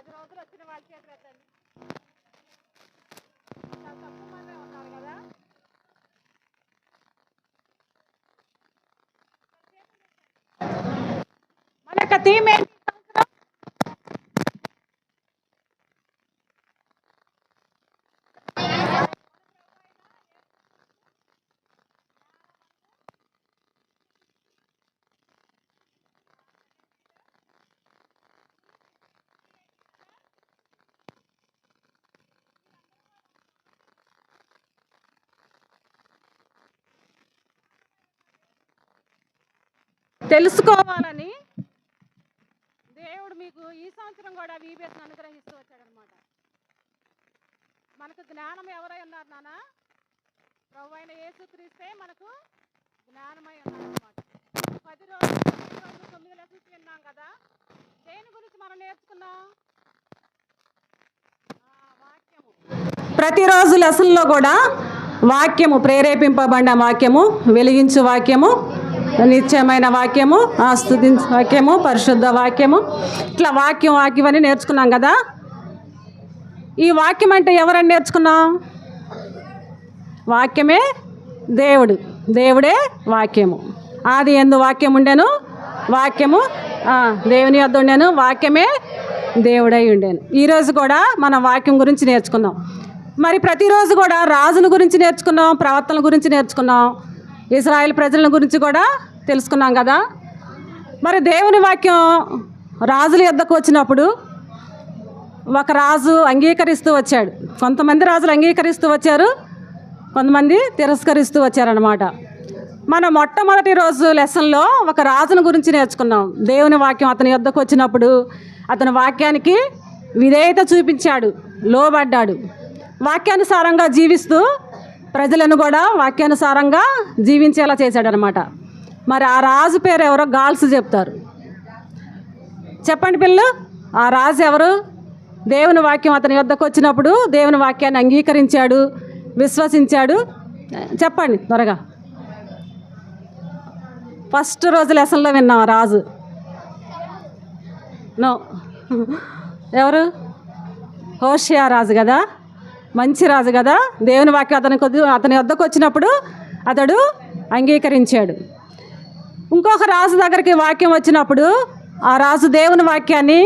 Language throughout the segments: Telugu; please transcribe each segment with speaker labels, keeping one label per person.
Speaker 1: 10 రోజులు వచ్చిన వాళ్ళ చేతులు ఎత్తండి. చాలా తక్కువ మందే ఉన్నారు కదా. మన యొక్క థీమ్ ఏంటి? తెలుసుకోవాలని దేవుడు మీకు ఈ సంవత్సరం కూడా వీబీఎస్ని అనుగ్రహిస్తూ వచ్చాడనమాట. మనకు జ్ఞానం ఎవరై ఉన్నారు నాన్న? ప్రభు అయిన యేసుక్రీస్తే మనకు జ్ఞానమై ఉన్నారనమాట. 10 రోజులు 9 లెసన్స్ విన్నాం కదా. దేని గురించి మనం నేర్చుకున్నాం? వాక్యము. ప్రతిరోజు లెసన్లో కూడా వాక్యము, ప్రేరేపింపబడిన వాక్యము, వెలిగించు వాక్యము, నిత్యమైన వాక్యము, స్తుతించు వాక్యము, పరిశుద్ధ వాక్యము, ఇట్లా వాక్యం అని నేర్చుకున్నాం కదా. ఈ వాక్యం అంటే ఎవరని నేర్చుకున్నాం? వాక్యమే దేవుడు, దేవుడే వాక్యము. ఆది యందు వాక్యం ఉండెను, వాక్యము దేవుని యొద్ద ఉండెను, వాక్యమే దేవుడై ఉండేను. ఈరోజు కూడా మనం వాక్యం గురించి నేర్చుకున్నాం. మరి ప్రతిరోజు కూడా రాజుల గురించి నేర్చుకున్నాం, ప్రవర్తనల గురించి నేర్చుకున్నాం, ఇశ్రాయేల్ ప్రజల గురించి కూడా తెలుసుకున్నాం కదా. మరి దేవుని వాక్యం రాజుల యొద్దకు వచ్చినప్పుడు ఒక రాజు అంగీకరిస్తూ వచ్చాడు. కొంతమంది రాజులు అంగీకరిస్తూ వచ్చారు, కొంతమంది తిరస్కరిస్తూ వచ్చారనమాట. మన మొట్టమొదటి రోజు లెసన్లో ఒక రాజుని గురించి నేర్చుకున్నాం. దేవుని వాక్యం అతని యొద్దకు వచ్చినప్పుడు అతని వాక్యానికి విధేయత చూపించాడు, లోబడ్డాడు, వాక్యానుసారంగా జీవిస్తూ ప్రజలను కూడా వాక్యానుసారంగా జీవించేలా చేశాడనమాట. మరి ఆ రాజు పేరు ఎవరో గాల్స్ చెప్తారు. చెప్పండి పిల్లలు, ఆ రాజు ఎవరు? దేవుని వాక్యం అతని యొద్దకు వచ్చినప్పుడు దేవుని వాక్యాన్ని అంగీకరించాడు, విశ్వసించాడు. చెప్పండి త్వరగా. ఫస్ట్ రోజు లెసన్లో విన్నాం రాజు. నో, ఎవరు? హోషియా రాజు కదా, మంచి రాజు కదా. దేవుని వాక్యం అతని వద్దకు వచ్చినప్పుడు అతడు అంగీకరించాడు. ఇంకొక రాజు దగ్గరికి వాక్యం వచ్చినప్పుడు ఆ రాజు దేవుని వాక్యాన్ని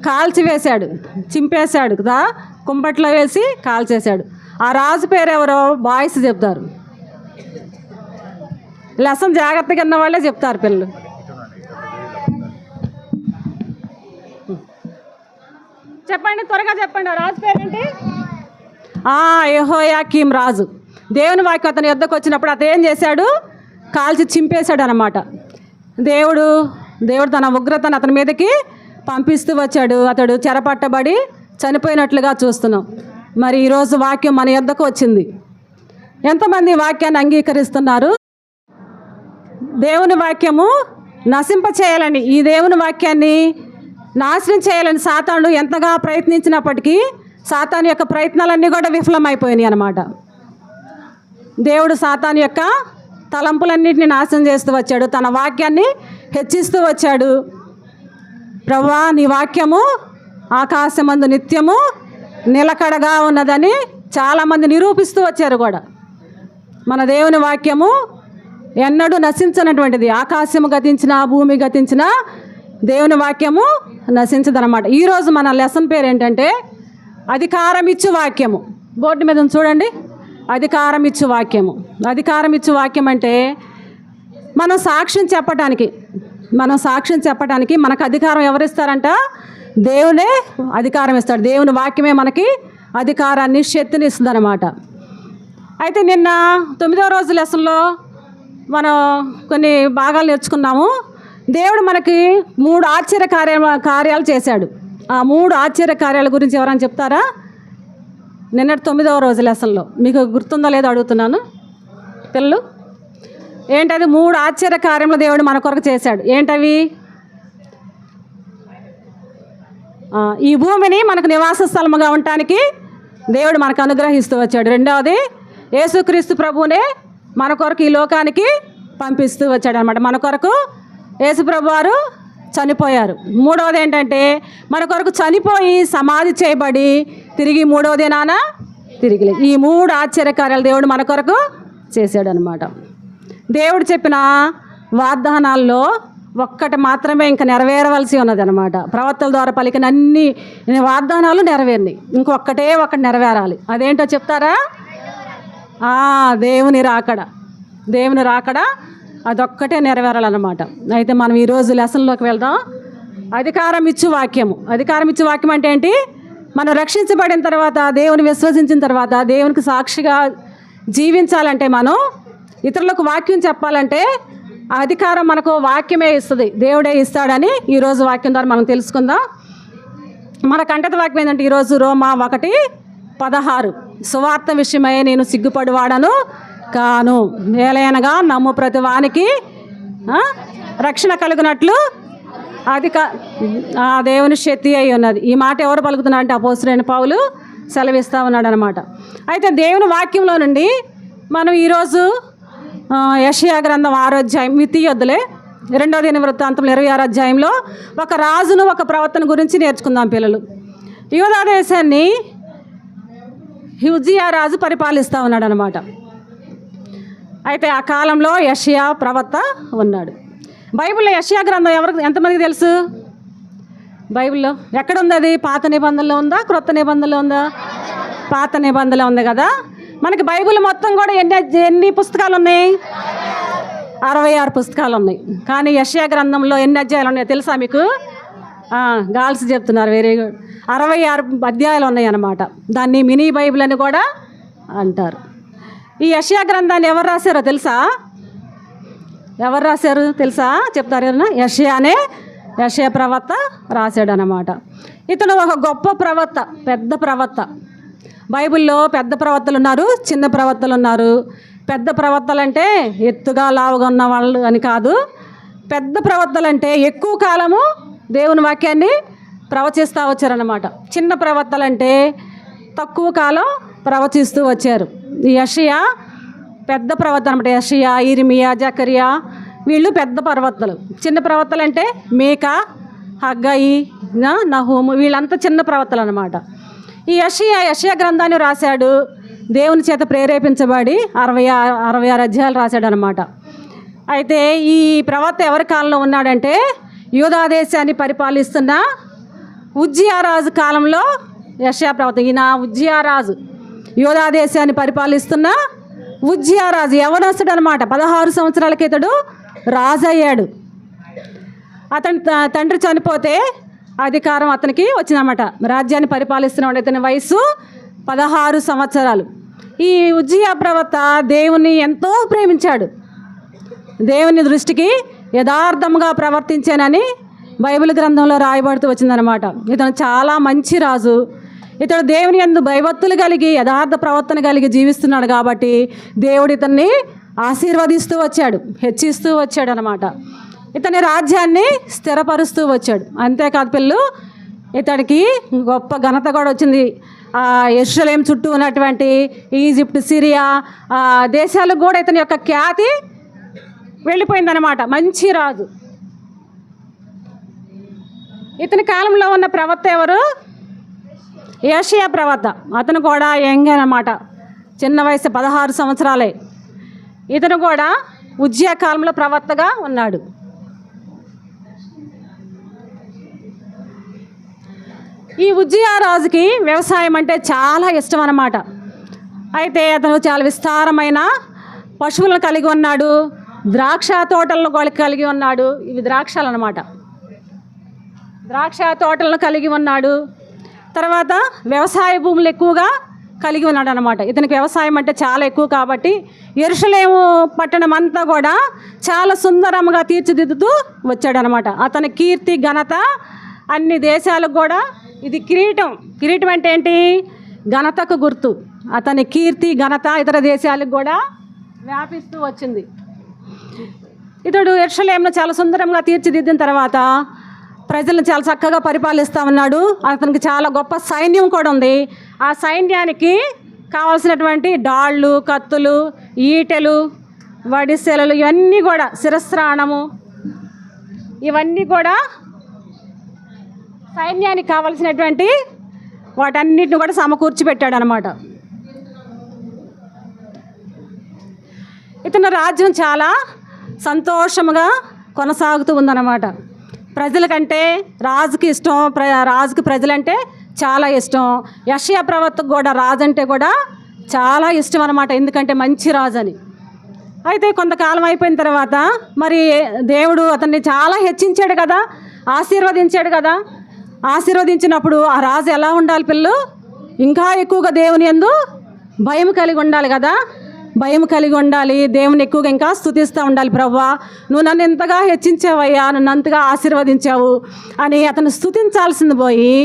Speaker 1: కాల్చివేశాడు, చింపేశాడు కదా, కుంపట్లో వేసి కాల్చేశాడు. ఆ రాజు పేరు ఎవరో బాయ్స్ చెప్తారు. లెసన్ జాగ్రత్తగా ఉన్న వాళ్ళే చెప్తారు పిల్లలు. చెప్పండి త్వరగా చెప్పండి. ఆ రాజు పేరేంటి? యెహోయాకీం రాజు. దేవుని వాక్యం అతని యొద్దకు వచ్చినప్పుడు అతను ఏం చేశాడు? కాల్చి చింపేశాడు అన్నమాట. దేవుడు తన ఉగ్రతను అతని మీదకి పంపిస్తూ వచ్చాడు. అతడు చెరపట్టబడి చనిపోయినట్లుగా చూస్తున్నాం. మరి ఈరోజు వాక్యం మన యొద్దకు వచ్చింది. ఎంతమంది వాక్యాన్ని అంగీకరిస్తున్నారు? దేవుని వాక్యము నశింప చేయాలని, ఈ దేవుని వాక్యాన్ని నాశనం చేయాలని సాతాను ఎంతగా ప్రయత్నించినప్పటికీ సాతాను యొక్క ప్రయత్నాలన్నీ కూడా విఫలమైపోయినాయి అన్నమాట. దేవుడు సాతాను యొక్క తలంపులన్నింటినీ నాశనం చేస్తూ వచ్చాడు, తన వాక్యాన్ని హెచ్చిస్తూ వచ్చాడు. ప్రభువా, నీ వాక్యము ఆకాశమందు నిత్యము నిలకడగా ఉన్నదని చాలామంది నిరూపిస్తూ వచ్చారు కూడా. మన దేవుని వాక్యము ఎన్నడూ నశించినటువంటిది. ఆకాశము గతించిన, భూమి గతించిన దేవుని వాక్యము నశించదన్నమాట. ఈరోజు మన లెసన్ పేరు ఏంటంటే అధికారం ఇచ్చు వాక్యము. బోర్డు మీద చూడండి, అధికారం ఇచ్చు వాక్యము. అధికారం ఇచ్చు వాక్యం అంటే మనం సాక్ష్యం చెప్పడానికి మనకు అధికారం ఎవరిస్తారంట? దేవునే అధికారం ఇస్తాడు. దేవుని వాక్యమే మనకి అధికారాన్ని, శక్తిని ఇస్తుంది అన్నమాట. అయితే నిన్న 9వ రోజు లెసన్లో మనం కొన్ని భాగాలు నేర్చుకున్నాము. దేవుడు మనకి 3 ఆశ్చర్య కార్యాలు చేశాడు. ఆ 3 ఆశ్చర్య కార్యాల గురించి ఎవరైనా చెప్తారా? నిన్నటి 9వ రోజు లెసన్లో మీకు గుర్తుందో లేదో అడుగుతున్నాను పిల్లలు. ఏంటది? 3 ఆశ్చర్య కార్యములు దేవుడు మన కొరకు చేశాడు. ఏంటవి? ఈ భూమిని మనకు నివాస స్థలముగా ఉండటానికి దేవుడు మనకు అనుగ్రహిస్తూ వచ్చాడు. రెండవది, యేసుక్రీస్తు ప్రభువునే మన కొరకు ఈ లోకానికి పంపిస్తూ వచ్చాడు అనమాట. మన కొరకు యేసు ప్రభు వారు చనిపోయారు. మూడవది ఏంటంటే మన కొరకు చనిపోయి సమాధి చేయబడి తిరిగి మూడవ దినాన తిరిగి ఈ 3 ఆశ్చర్యకార్యాలు దేవుడు మన కొరకు చేశాడు అనమాట. దేవుడు చెప్పిన వాగ్దానాల్లో ఒక్కటి మాత్రమే ఇంకా నెరవేరవలసి ఉన్నది అనమాట. ప్రవక్తల ద్వారా పలికిన అన్ని వాగ్దానాలు నెరవేరినాయి, ఇంకొక్కటే ఒకటి నెరవేరాలి. అదేంటో చెప్తారా? దేవుని రాకడ అదొక్కటే నెరవేరాలన్నమాట. అయితే మనం ఈరోజు లెసన్లోకి వెళ్దాం. అధికారం ఇచ్చు వాక్యము అంటే ఏంటి? మనం రక్షించబడిన తర్వాత, దేవుని విశ్వసించిన తర్వాత, దేవునికి సాక్షిగా జీవించాలంటే, మనం ఇతరులకు వాక్యం చెప్పాలంటే ఆ అధికారం మనకు వాక్యమే ఇస్తుంది, దేవుడే ఇస్తాడని ఈరోజు వాక్యం ద్వారా మనం తెలుసుకుందాం. మన కంటత వాక్యం ఏంటంటే ఈరోజు రోమా 1:16 సువార్త విషయమై నేను సిగ్గుపడివాడను కాను, ఏలయనగా నమ్ము ప్రతి వానికి రక్షణ కలుగునట్లు దేవుని శక్తి అయి ఉన్నది. ఈ మాట ఎవరు పలుకుతున్నారంటే అపోస్తలుడైన పౌలు సెలవిస్తూ ఉన్నాడు అనమాట. అయితే దేవుని వాక్యంలో నుండి మనం ఈరోజు యెషయా గ్రంథం 6వ అధ్యాయం మితీయొద్దులే 2వ దినవృత్తాంతం 26వ అధ్యాయంలో ఒక రాజును ఒక ప్రవర్తన గురించి నేర్చుకుందాం పిల్లలు. యూదా దేశాన్ని ఉజ్జియా రాజు పరిపాలిస్తూ ఉన్నాడు అనమాట. అయితే ఆ కాలంలో యెషయా ప్రవక్త ఉన్నాడు. బైబిల్లో యెషయా గ్రంథం ఎంతమందికి తెలుసు? బైబిల్లో ఎక్కడుంది అది? పాత నిబంధనలో ఉందా, క్రొత్త నిబంధనలో ఉందా? పాత నిబంధనలో ఉంది కదా. మనకి బైబిల్ మొత్తం కూడా ఎన్ని పుస్తకాలు ఉన్నాయి? 66 పుస్తకాలు ఉన్నాయి. కానీ యెషయా గ్రంథంలో ఎన్ని అధ్యాయాలు ఉన్నాయో తెలుసా మీకు? గర్ల్స్ చెప్తున్నారు, వెరీ గుడ్. 66 అధ్యాయాలు ఉన్నాయి అన్నమాట. దాన్ని మినీ బైబిల్ అని కూడా అంటారు. ఈ యెషయా గ్రంథాన్ని ఎవరు రాశారో తెలుసా? చెప్తారు ఏమన్నా? యెషయా ప్రవక్త రాశాడు అన్నమాట. ఇతను ఒక గొప్ప ప్రవక్త, పెద్ద ప్రవక్త. బైబిల్లో పెద్ద ప్రవక్తలు ఉన్నారు, చిన్న ప్రవక్తలు ఉన్నారు. పెద్ద ప్రవక్తలు అంటే ఎత్తుగా లావుగా ఉన్న వాళ్ళు అని కాదు. పెద్ద ప్రవక్తలు అంటే ఎక్కువ కాలము దేవుని వాక్యాన్ని ప్రవచిస్తూ వచ్చారన్నమాట. చిన్న ప్రవక్తలు అంటే తక్కువ కాలం ప్రవచిస్తూ వచ్చారు. ఈ యెషయా పెద్ద ప్రవక్త అనమాట. యెషయా, ఇర్మియా, జకరియా వీళ్ళు పెద్ద ప్రవక్తలు. చిన్న ప్రవక్తలు అంటే మీకా, హగ్గయి, నహూము వీళ్ళంతా చిన్న ప్రవక్తలు అనమాట. ఈ యెషయా గ్రంథాన్ని రాశాడు, దేవుని చేత ప్రేరేపించబడి 66 అధ్యాయాలు రాశాడు అనమాట. అయితే ఈ ప్రవక్త ఎవరి కాలంలో ఉన్నాడంటే యూదా దేశాన్ని పరిపాలిస్తున్న ఉజ్జియా రాజు కాలంలో యెషయా ప్రవక్త. ఈయన ఉజ్జియా రాజు యూదా దేశాన్ని పరిపాలిస్తున్న ఉజ్జియా రాజు యవనస్తుడు అనమాట. 16 సంవత్సరాలకి ఇతడు రాజు అయ్యాడు. అతని తండ్రి చనిపోతే అధికారం అతనికి వచ్చిందన్నమాట. రాజ్యాన్ని పరిపాలిస్తున్నాడు. ఇతని వయసు 16 సంవత్సరాలు. ఈ ఉజ్జియా ప్రవక్త దేవుని ఎంతో ప్రేమించాడు. దేవుని దృష్టికి యథార్థంగా ప్రవర్తించానని బైబిల్ గ్రంథంలో రాయబడుతూ వచ్చిందనమాట. ఇతను చాలా మంచి రాజు. ఇతడు దేవుని యందు భయభక్తులు కలిగి యథార్థ ప్రవర్తన కలిగి జీవిస్తున్నాడు కాబట్టి దేవుడు ఇతన్ని ఆశీర్వదిస్తూ వచ్చాడు, హెచ్చిస్తూ వచ్చాడు అనమాట. ఇతని రాజ్యాన్ని స్థిరపరుస్తూ వచ్చాడు. అంతేకాదు పిల్లలు, ఇతడికి గొప్ప ఘనత కూడా వచ్చింది. యెరూషలేము చుట్టూ ఉన్నటువంటి ఈజిప్ట్, సిరియా దేశాలకు కూడా ఇతని యొక్క ఖ్యాతి వెళ్ళిపోయిందనమాట. మంచి రాజు. ఇతని కాలంలో ఉన్న ప్రవక్త ఎవరు? యెషయా ప్రవక్త. అతను కూడా యంగ్ అన్నమాట, చిన్న వయసు 16 సంవత్సరాలే. ఇతను కూడా ఉజ్జియా కాలంలో ప్రవక్తగా ఉన్నాడు. ఈ ఉజ్జియా రాజుకి వ్యవసాయం అంటే చాలా ఇష్టం అన్నమాట. అయితే అతను చాలా విస్తారమైన పశువులను కలిగి ఉన్నాడు, ద్రాక్ష తోటలను కలిగి ఉన్నాడు. ఇవి ద్రాక్షలు అన్నమాట. ద్రాక్ష తోటలను కలిగి ఉన్నాడు. తర్వాత వ్యవసాయ భూములు ఎక్కువగా కలిగి ఉన్నాడు అనమాట. ఇతనికి వ్యవసాయం అంటే చాలా ఎక్కువ కాబట్టి యెరూషలేము పట్టణం అంతా కూడా చాలా సుందరంగా తీర్చిదిద్దుతూ వచ్చాడనమాట. అతని కీర్తి ఘనత అన్ని దేశాలకు కూడా ఇది కిరీటం అంటే ఏంటి? ఘనతకు గుర్తు. అతని కీర్తి ఘనత ఇతర దేశాలకు కూడా వ్యాపిస్తూ వచ్చింది. ఇతడు యెరూషలేమును చాలా సుందరంగా తీర్చిదిద్దిన తర్వాత ప్రజలను చాలా చక్కగా పరిపాలిస్తూ ఉన్నాడు. అతనికి చాలా గొప్ప సైన్యం కూడా ఉంది. ఆ సైన్యానికి కావాల్సినటువంటి డాళ్ళు, కత్తులు, ఈటెలు, వడిసెలలు ఇవన్నీ కూడా, శిరస్త్రాణము ఇవన్నీ కూడా సైన్యానికి కావలసినటువంటి వాటన్నిటిని కూడా సమకూర్చి పెట్టాడు అనమాట. ఇతని రాజ్యం చాలా సంతోషముగా కొనసాగుతూ ఉందన్నమాట. ప్రజలకంటే రాజుకి ఇష్టం, రాజుకి ప్రజలంటే చాలా ఇష్టం. యెషయా ప్రవక్తకు కూడా రాజు అంటే కూడా చాలా ఇష్టం అనమాట, ఎందుకంటే మంచి రాజు అని. అయితే కొంతకాలం అయిపోయిన తర్వాత మరి దేవుడు అతన్ని చాలా హెచ్చించాడు కదా, ఆశీర్వదించాడు కదా. ఆశీర్వదించినప్పుడు ఆ రాజు ఎలా ఉండాలి పిల్లలు? ఇంకా ఎక్కువగా దేవుని యందు భయం కలిగి ఉండాలి కదా. భయం కలిగి ఉండాలి, దేవుని ఎక్కువగా ఇంకా స్తుతిస్తూ ఉండాలి. ప్రభువా, నువ్వు నన్ను ఎంతగా హెచ్చించావయ్యా, నన్ను అంతగా ఆశీర్వదించావు అని అతను స్తుతించాల్సింది పోయి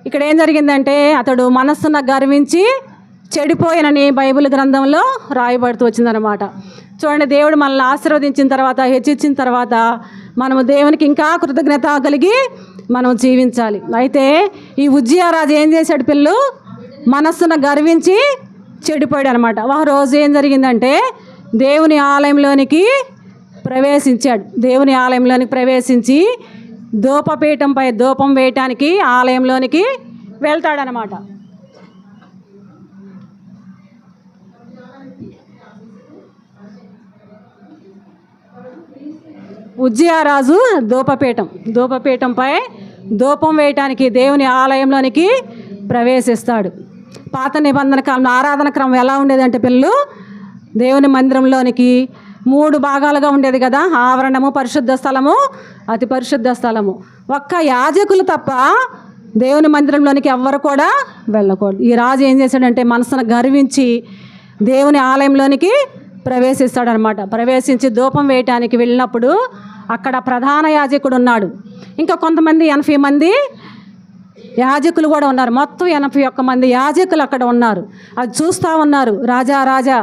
Speaker 1: ఇక్కడ ఏం జరిగిందంటే అతడు మనస్సున గర్వించి చెడిపోయినని బైబిల్ గ్రంథంలో రాయబడుతూ వచ్చిందనమాట. చూడండి, దేవుడు మనల్ని ఆశీర్వదించిన తర్వాత, హెచ్చించిన తర్వాత మనము దేవునికి ఇంకా కృతజ్ఞత కలిగి మనం జీవించాలి. అయితే ఈ ఉజ్జియా రాజు ఏం చేశాడు పిల్లలు? మనస్సున గర్వించి చెడిపోయాడు అనమాట. ఒక రోజు ఏం జరిగిందంటే దేవుని ఆలయంలోనికి ప్రవేశించాడు. దేవుని ఆలయంలోనికి ప్రవేశించి ధూపపీఠంపై ధూపం వేయటానికి ఆలయంలోనికి వెళ్తాడనమాట. ఉజ్జియా రాజు ధూపపీఠంపై ధూపం వేయటానికి దేవుని ఆలయంలోనికి ప్రవేశిస్తాడు. పాత నిబంధన కాలంలో ఆరాధన క్రమం ఎలా ఉండేదంటే పిల్లలు, దేవుని మందిరంలోనికి 3 భాగాలుగా ఉండేది కదా. ఆవరణము, పరిశుద్ధ స్థలము, అతి పరిశుద్ధ స్థలము. ఒక్క యాజకులు తప్ప దేవుని మందిరంలోనికి ఎవ్వరు కూడా వెళ్ళకూడదు. ఈ రాజు ఏం చేశాడంటే మనసును గర్వించి దేవుని ఆలయంలోనికి ప్రవేశిస్తాడనమాట. ప్రవేశించి ధూపం వేయటానికి వెళ్ళినప్పుడు అక్కడ ప్రధాన యాజకుడు ఉన్నాడు. ఇంకా కొంతమంది 80 మంది యాజకులు కూడా ఉన్నారు. మొత్తం 81 మంది యాజకులు అక్కడ ఉన్నారు. అది చూస్తూ ఉన్నారు. రాజా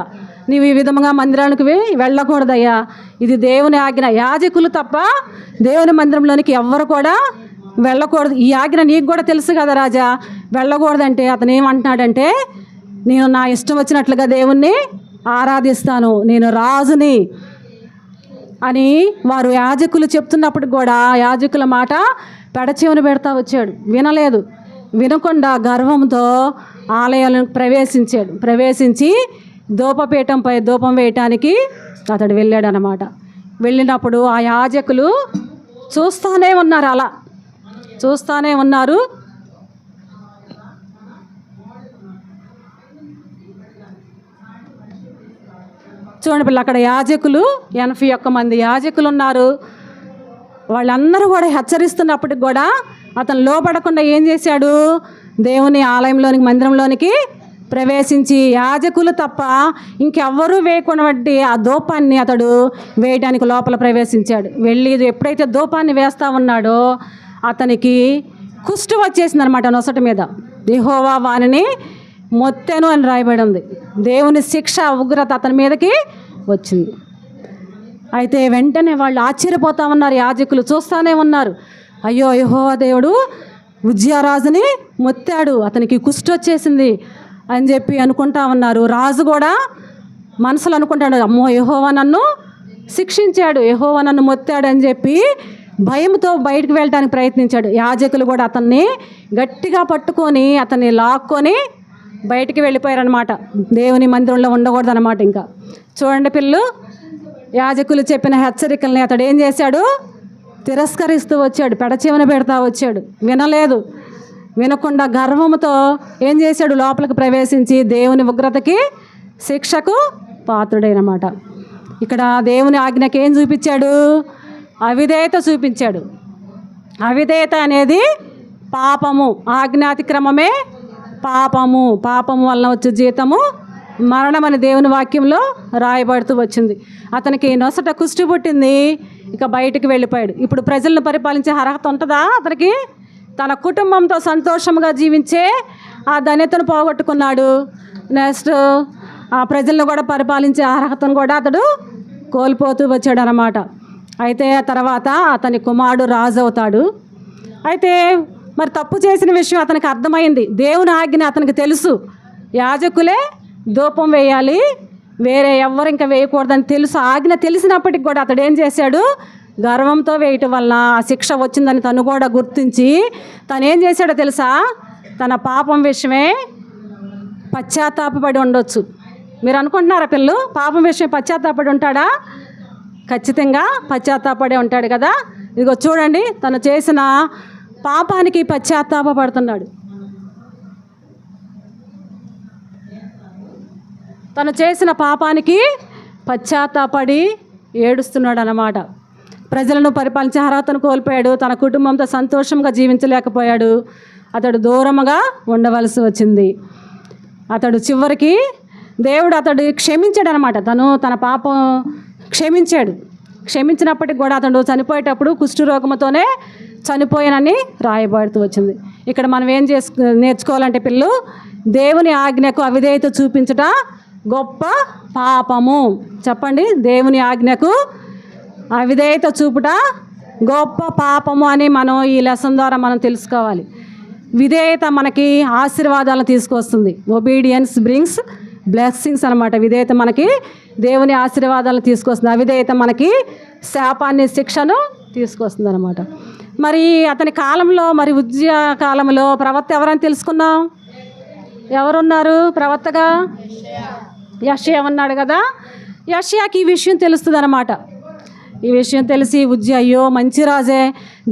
Speaker 1: నీవు ఈ విధంగా మందిరానికి వెళ్ళకూడదయ్యా, ఇది దేవుని ఆజ్ఞ. యాజకులు తప్ప దేవుని మందిరంలోనికి ఎవ్వరు కూడా వెళ్ళకూడదు. ఈ ఆజ్ఞ నీకు కూడా తెలుసు కదా రాజా, వెళ్ళకూడదంటే అతను ఏమంటున్నాడంటే, నేను నా ఇష్టం వచ్చినట్లుగా దేవుణ్ణి ఆరాధిస్తాను, నేను రాజుని అని వారు యాజకులు చెప్తున్నప్పుడు కూడా యాజకుల మాట పెడచెవిని పెడతా వచ్చాడు. వినలేదు. వినకుండా గర్వంతో ఆలయాలను ప్రవేశించి ధూపపీఠంపై ధూపం వేయటానికి అతడు వెళ్ళాడు అన్నమాట. వెళ్ళినప్పుడు ఆ యాజకులు చూస్తూనే ఉన్నారు, అలా చూస్తూనే ఉన్నారు. చూడండి పిల్లలు, అక్కడ యాజకులు 81 మంది యాజకులు ఉన్నారు. వాళ్ళందరూ కూడా హెచ్చరిస్తున్నప్పటికి కూడా అతను లోపడకుండా ఏం చేశాడు? దేవుని ఆలయంలోనికి, మందిరంలోనికి ప్రవేశించి యాజకులు తప్ప ఇంకెవ్వరూ వేయకున్నటువంటి ఆ ధూపాన్ని అతడు వేయడానికి లోపల ప్రవేశించాడు. వెళ్ళి ఎప్పుడైతే ధూపాన్ని వేస్తూ ఉన్నాడో అతనికి కుష్టు వచ్చేసింది అనమాట నొసటి మీద. యెహోవా వానిని మొత్తెను అని రాయబడి ఉంది. దేవుని శిక్ష, ఉగ్రత అతని మీదకి వచ్చింది. అయితే వెంటనే వాళ్ళు ఆశ్చర్యపోతా ఉన్నారు, యాజకులు చూస్తూనే ఉన్నారు. అయ్యో, యెహోవా దేవుడు ఉజ్జియా రాజుని మొత్తాడు, అతనికి కుష్టు వచ్చేసింది అని చెప్పి అనుకుంటా ఉన్నారు. రాజు కూడా మనసులో అనుకుంటాడు, అమ్మో యెహోవా నన్ను శిక్షించాడు, యెహోవా నన్ను మొత్తాడు అని చెప్పి భయంతో బయటకు వెళ్ళడానికి ప్రయత్నించాడు. యాజకులు కూడా అతన్ని గట్టిగా పట్టుకొని అతన్ని లాక్కొని బయటికి వెళ్ళిపోయారనమాట. దేవుని మందిరంలో ఉండకూడదు అనమాట. ఇంకా చూడండి పిల్లలు, యాజకులు చెప్పిన హెచ్చరికల్ని అతడు ఏం చేశాడు? తిరస్కరిస్తూ వచ్చాడు, పెడచెవిన పెడతా వచ్చాడు. వినలేదు. వినకుండా గర్వంతో ఏం చేశాడు? లోపలికి ప్రవేశించి దేవుని ఉగ్రతకి, శిక్షకు పాత్రుడైనమాట. ఇక్కడ దేవుని ఆజ్ఞకి ఏం చూపించాడు? అవిధేయత చూపించాడు. అవిధేయత అనేది పాపము. ఆజ్ఞాతిక్రమమే పాపము. పాపము వలన వచ్చే జీతము మరణం అని దేవుని వాక్యంలో రాయబడుతూ వచ్చింది. అతనికి నొసట కుష్టి పుట్టింది, ఇక బయటికి వెళ్ళిపోయాడు. ఇప్పుడు ప్రజలను పరిపాలించే అర్హత ఉంటుందా అతనికి? తన కుటుంబంతో సంతోషంగా జీవించే ఆ ధన్యతను పోగొట్టుకున్నాడు. నెక్స్ట్ ఆ ప్రజలను కూడా పరిపాలించే అర్హతను కూడా అతడు కోల్పోతూ వచ్చాడు అన్నమాట. అయితే ఆ తర్వాత అతని కుమారుడు రాజు అవుతాడు. అయితే మరి తప్పు చేసిన విషయం అతనికి అర్థమైంది. దేవుని ఆజ్ఞ అతనికి తెలుసు. యాజకులే ధూపం వేయాలి, వేరే ఎవ్వరు ఇంకా వేయకూడదని తెలుసు. ఆజ్ఞ తెలిసినప్పటికి కూడా అతడు ఏం చేశాడు? గర్వంతో వేయటం వలన ఆ శిక్ష వచ్చిందని తను కూడా గుర్తించి తను ఏం చేశాడో తెలుసా? తన పాపం విషయమే పశ్చాత్తాపపడి ఉండొచ్చు. మీరు అనుకుంటున్నారా పిల్లలు పాపం విషయం పశ్చాత్తాపడి ఉంటాడా? ఖచ్చితంగా పశ్చాత్తాపడే ఉంటాడు కదా. ఇదిగో చూడండి, తను చేసిన పాపానికి పశ్చాత్తాపడుతున్నాడు. తను చేసిన పాపానికి పశ్చాత్తాపడి ఏడుస్తున్నాడు అన్నమాట. ప్రజలను పరిపాలించే అర్హతను కోల్పోయాడు. తన కుటుంబంతో సంతోషంగా జీవించలేకపోయాడు. అతడు దూరంగా ఉండవలసి వచ్చింది. అతడు చివరికి దేవుడు అతడు క్షమించాడు అనమాట. తన పాపం క్షమించాడు. క్షమించినప్పటికి కూడా అతడు చనిపోయేటప్పుడు కుష్ఠరోగంతోనే చనిపోయానని రాయబడుతూ వచ్చింది. ఇక్కడ మనం ఏం నేర్చుకోవాలంటే పిల్లలు, దేవుని ఆజ్ఞకు అవిధేయత చూపించుట గొప్ప పాపము. చెప్పండి, దేవుని ఆజ్ఞకు అవిధేయత చూపుట గొప్ప పాపము అని మనం ఈ లెసన్ ద్వారా మనం తెలుసుకోవాలి. విధేయత మనకి ఆశీర్వాదాలను తీసుకొస్తుంది. ఒబీడియన్స్ బ్రింగ్స్ బ్లెస్సింగ్స్ అనమాట. విధేయత మనకి దేవుని ఆశీర్వాదాలను తీసుకొస్తుంది. అవిధేయత మనకి శాపాన్ని, శిక్షను తీసుకొస్తుంది అనమాట. మరి అతని కాలంలో, మరి ఉజ్జియా కాలంలో ప్రవక్త ఎవరని తెలుసుకున్నాం? ఎవరున్నారు ప్రవక్తగా? యెషయా ఉన్నాడు కదా. యెషయాకి ఈ విషయం తెలుస్తుంది అనమాట. ఈ విషయం తెలిసి ఉజ్జియా, అయ్యో మంచి రాజే,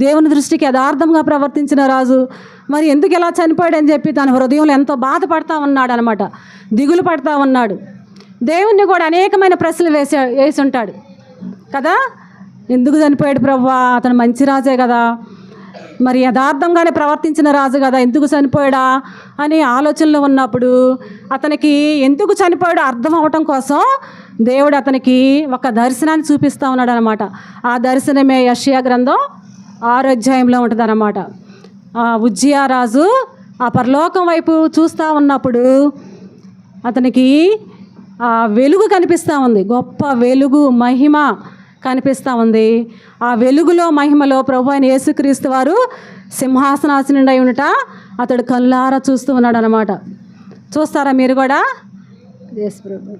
Speaker 1: దేవుని దృష్టికి యథార్థంగా ప్రవర్తించిన రాజు, మరి ఎందుకు ఇలా చనిపోయాడు అని చెప్పి తన హృదయంలో ఎంతో బాధపడతా ఉన్నాడు అనమాట. దిగులు పడతా ఉన్నాడు. దేవుణ్ణి కూడా అనేకమైన ప్రశ్నలు వేసి ఉంటాడు కదా. ఎందుకు చనిపోయాడు ప్రభువా? అతను మంచి రాజే కదా, మరి యథార్థంగానే ప్రవర్తించిన రాజు కదా, ఎందుకు చనిపోయాడా అని ఆలోచనలో ఉన్నప్పుడు అతనికి ఎందుకు చనిపోయాడో అర్థం అవటం కోసం దేవుడు అతనికి ఒక దర్శనాన్ని చూపిస్తూ ఉన్నాడు అనమాట. ఆ దర్శనమే యెషయా గ్రంథం 6వ అధ్యాయంలో ఉంటుంది అన్నమాట. ఉజ్జియా రాజు ఆ పరలోకం వైపు చూస్తూ ఉన్నప్పుడు అతనికి ఆ వెలుగు కనిపిస్తూ ఉంది. గొప్ప వెలుగు, మహిమ కనిపిస్తూ ఉంది. ఆ వెలుగులో, మహిమలో ప్రభు అయిన యేసుక్రీస్తు వారు సింహాసనాసనుడై ఉండట అతడు కళ్ళారా చూస్తూ ఉన్నాడు అనమాట. చూస్తారా మీరు కూడా? యేసు ప్రభు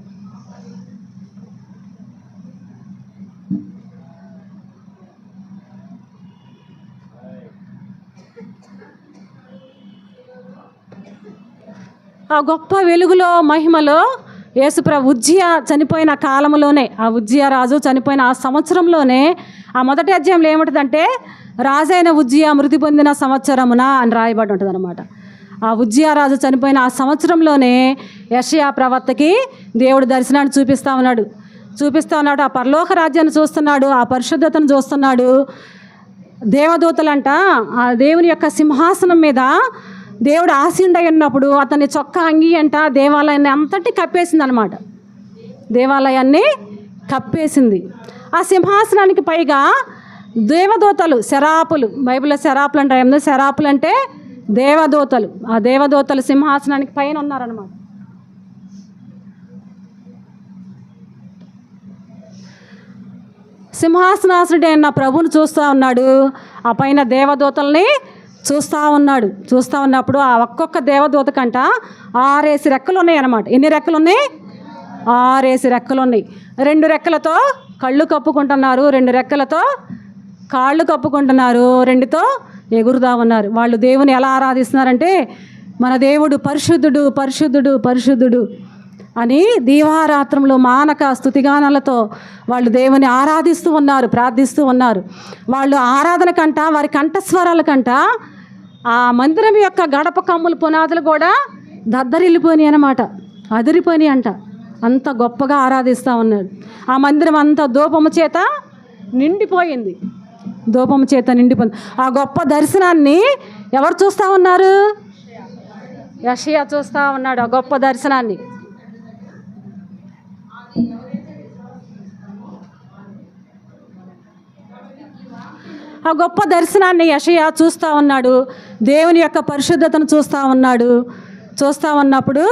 Speaker 1: ఆ గొప్ప వెలుగులో, మహిమలో యేసుప్రభు ఉజ్జియా చనిపోయిన కాలంలోనే, ఆ ఉజ్జియా రాజు చనిపోయిన ఆ సంవత్సరంలోనే, ఆ మొదటి అధ్యాయంలో ఏముంటుందంటే రాజైన ఉజ్జియా మృతి పొందిన సంవత్సరమున అని రాయబడి ఉంటుంది అనమాట. ఆ ఉజ్జియా రాజు చనిపోయిన ఆ సంవత్సరంలోనే యెషయా ప్రవక్తకి దేవుడు దర్శనాన్ని చూపిస్తూ ఉన్నాడు. ఆ పరలోక రాజ్యాన్ని చూస్తున్నాడు, ఆ పరిశుద్ధతను చూస్తున్నాడు. దేవదూతలంట ఆ దేవుని యొక్క సింహాసనం మీద దేవుడు ఆసీనుడై ఉన్నప్పుడు అతని చొక్కా అంగి అంట దేవాలయాన్ని అంతటి కప్పేసింది అనమాట. దేవాలయాన్ని కప్పేసింది. ఆ సింహాసనానికి పైగా దేవదూతలు, శరాపులు, బైబిల్లో శరాపులు అంటే ఏమన్నా? శరాపులు అంటే దేవదూతలు. ఆ దేవదూతలు సింహాసనానికి పైన ఉన్నారనమాట. సింహాసనాసుడైన ప్రభువుని చూస్తూ ఉన్నాడు. ఆ పైన దేవదూతల్ని చూస్తూ ఉన్నప్పుడు ఆ ఒక్కొక్క దేవదూత కంట 6 రెక్కలు ఉన్నాయి అన్నమాట. ఎన్ని రెక్కలు ఉన్నాయి? 6 రెక్కలు ఉన్నాయి. 2 రెక్కలతో కళ్ళు కప్పుకుంటున్నారు, 2 రెక్కలతో కాళ్ళు కప్పుకుంటున్నారు, 2తో ఎగురుతా ఉన్నారు. వాళ్ళు దేవుని ఎలా ఆరాధిస్తున్నారంటే, మన దేవుడు పరిశుద్ధుడు, పరిశుద్ధుడు, పరిశుద్ధుడు అని దీవారాత్రంలో మానక స్తుతిగానాలతో వాళ్ళు దేవుని ఆరాధిస్తూ ఉన్నారు, ప్రార్థిస్తూ ఉన్నారు. వాళ్ళు ఆరాధన కంట, వారి కంఠస్వరాల కంట ఆ మందిరం యొక్క గడప కమ్ముల పునాదులు కూడా దద్దరిల్లిపోయినాయి అన్నమాట, అదిరిపోయినాయి అంట. అంత గొప్పగా ఆరాధిస్తూ ఉన్నాడు. ఆ మందిరం అంతా ధూపము చేత నిండిపోయింది. ఆ గొప్ప దర్శనాన్ని ఎవరు చూస్తూ ఉన్నారు? యెషయా చూస్తూ ఉన్నాడు ఆ గొప్ప దర్శనాన్ని. ఆ గొప్ప దర్శనాన్ని యెషయా చూస్తూ ఉన్నాడు. దేవుని యొక్క పరిశుద్ధతను చూస్తూ ఉన్నప్పుడు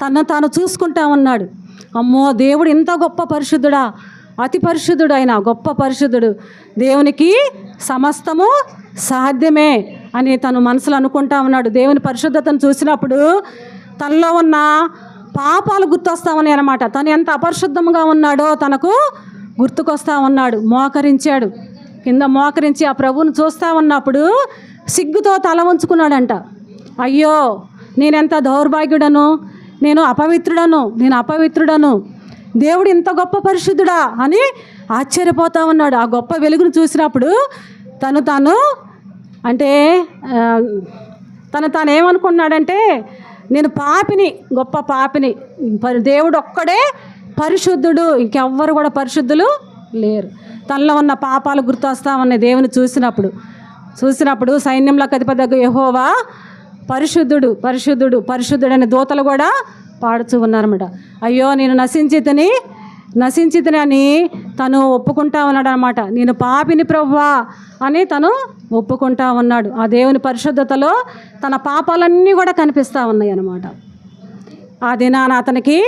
Speaker 1: తను తాను చూసుకుంటా ఉన్నాడు. అమ్మో, దేవుడు ఇంత గొప్ప పరిశుద్ధుడా, అతి పరిశుద్ధుడు, ఆయన గొప్ప పరిశుద్ధుడు, దేవునికి సమస్తము సాధ్యమే అని తను మనసులో అనుకుంటా ఉన్నాడు. దేవుని పరిశుద్ధతను చూసినప్పుడు తనలో ఉన్న పాపాలు గుర్తొస్తా ఉన్నాయి అన్నమాట. తను ఎంత అపరిశుద్ధంగా ఉన్నాడో తనకు గుర్తుకొస్తా ఉన్నాడు, మోకరించాడు. కింద మోకరించి ఆ ప్రభువుని చూస్తూ ఉన్నప్పుడు సిగ్గుతో తల వంచుకున్నాడంట. అయ్యో నేనెంత దౌర్భాగ్యుడను, నేను అపవిత్రుడను, దేవుడు ఇంత గొప్ప పరిశుద్ధుడా అని ఆశ్చర్యపోతూ ఉన్నాడు. ఆ గొప్ప వెలుగును చూసినప్పుడు తాను ఏమనుకున్నాడంటే, నేను పాపిని, గొప్ప పాపిని, దేవుడు ఒక్కడే పరిశుద్ధుడు, ఇంకెవ్వరు కూడా పరిశుద్ధులు లేరు. తనలో ఉన్న పాపాలు గుర్తొస్తా ఉన్నాయి దేవుని చూసినప్పుడు సైన్యంలోకి అధిపతి యెహోవా పరిశుద్ధుడు పరిశుద్ధుడు పరిశుద్ధుడు అనే దూతలు కూడా పాడుతూ ఉన్నారన్నమాట. అయ్యో నేను నశించితిని అని తను ఒప్పుకుంటా ఉన్నాడు అనమాట. నేను పాపిని ప్రభువా అని తను ఒప్పుకుంటా ఉన్నాడు. ఆ దేవుని పరిశుద్ధతలో తన పాపాలన్నీ కూడా కనిపిస్తూ ఉన్నాయి అన్నమాట. ఆ దినాన అతనికి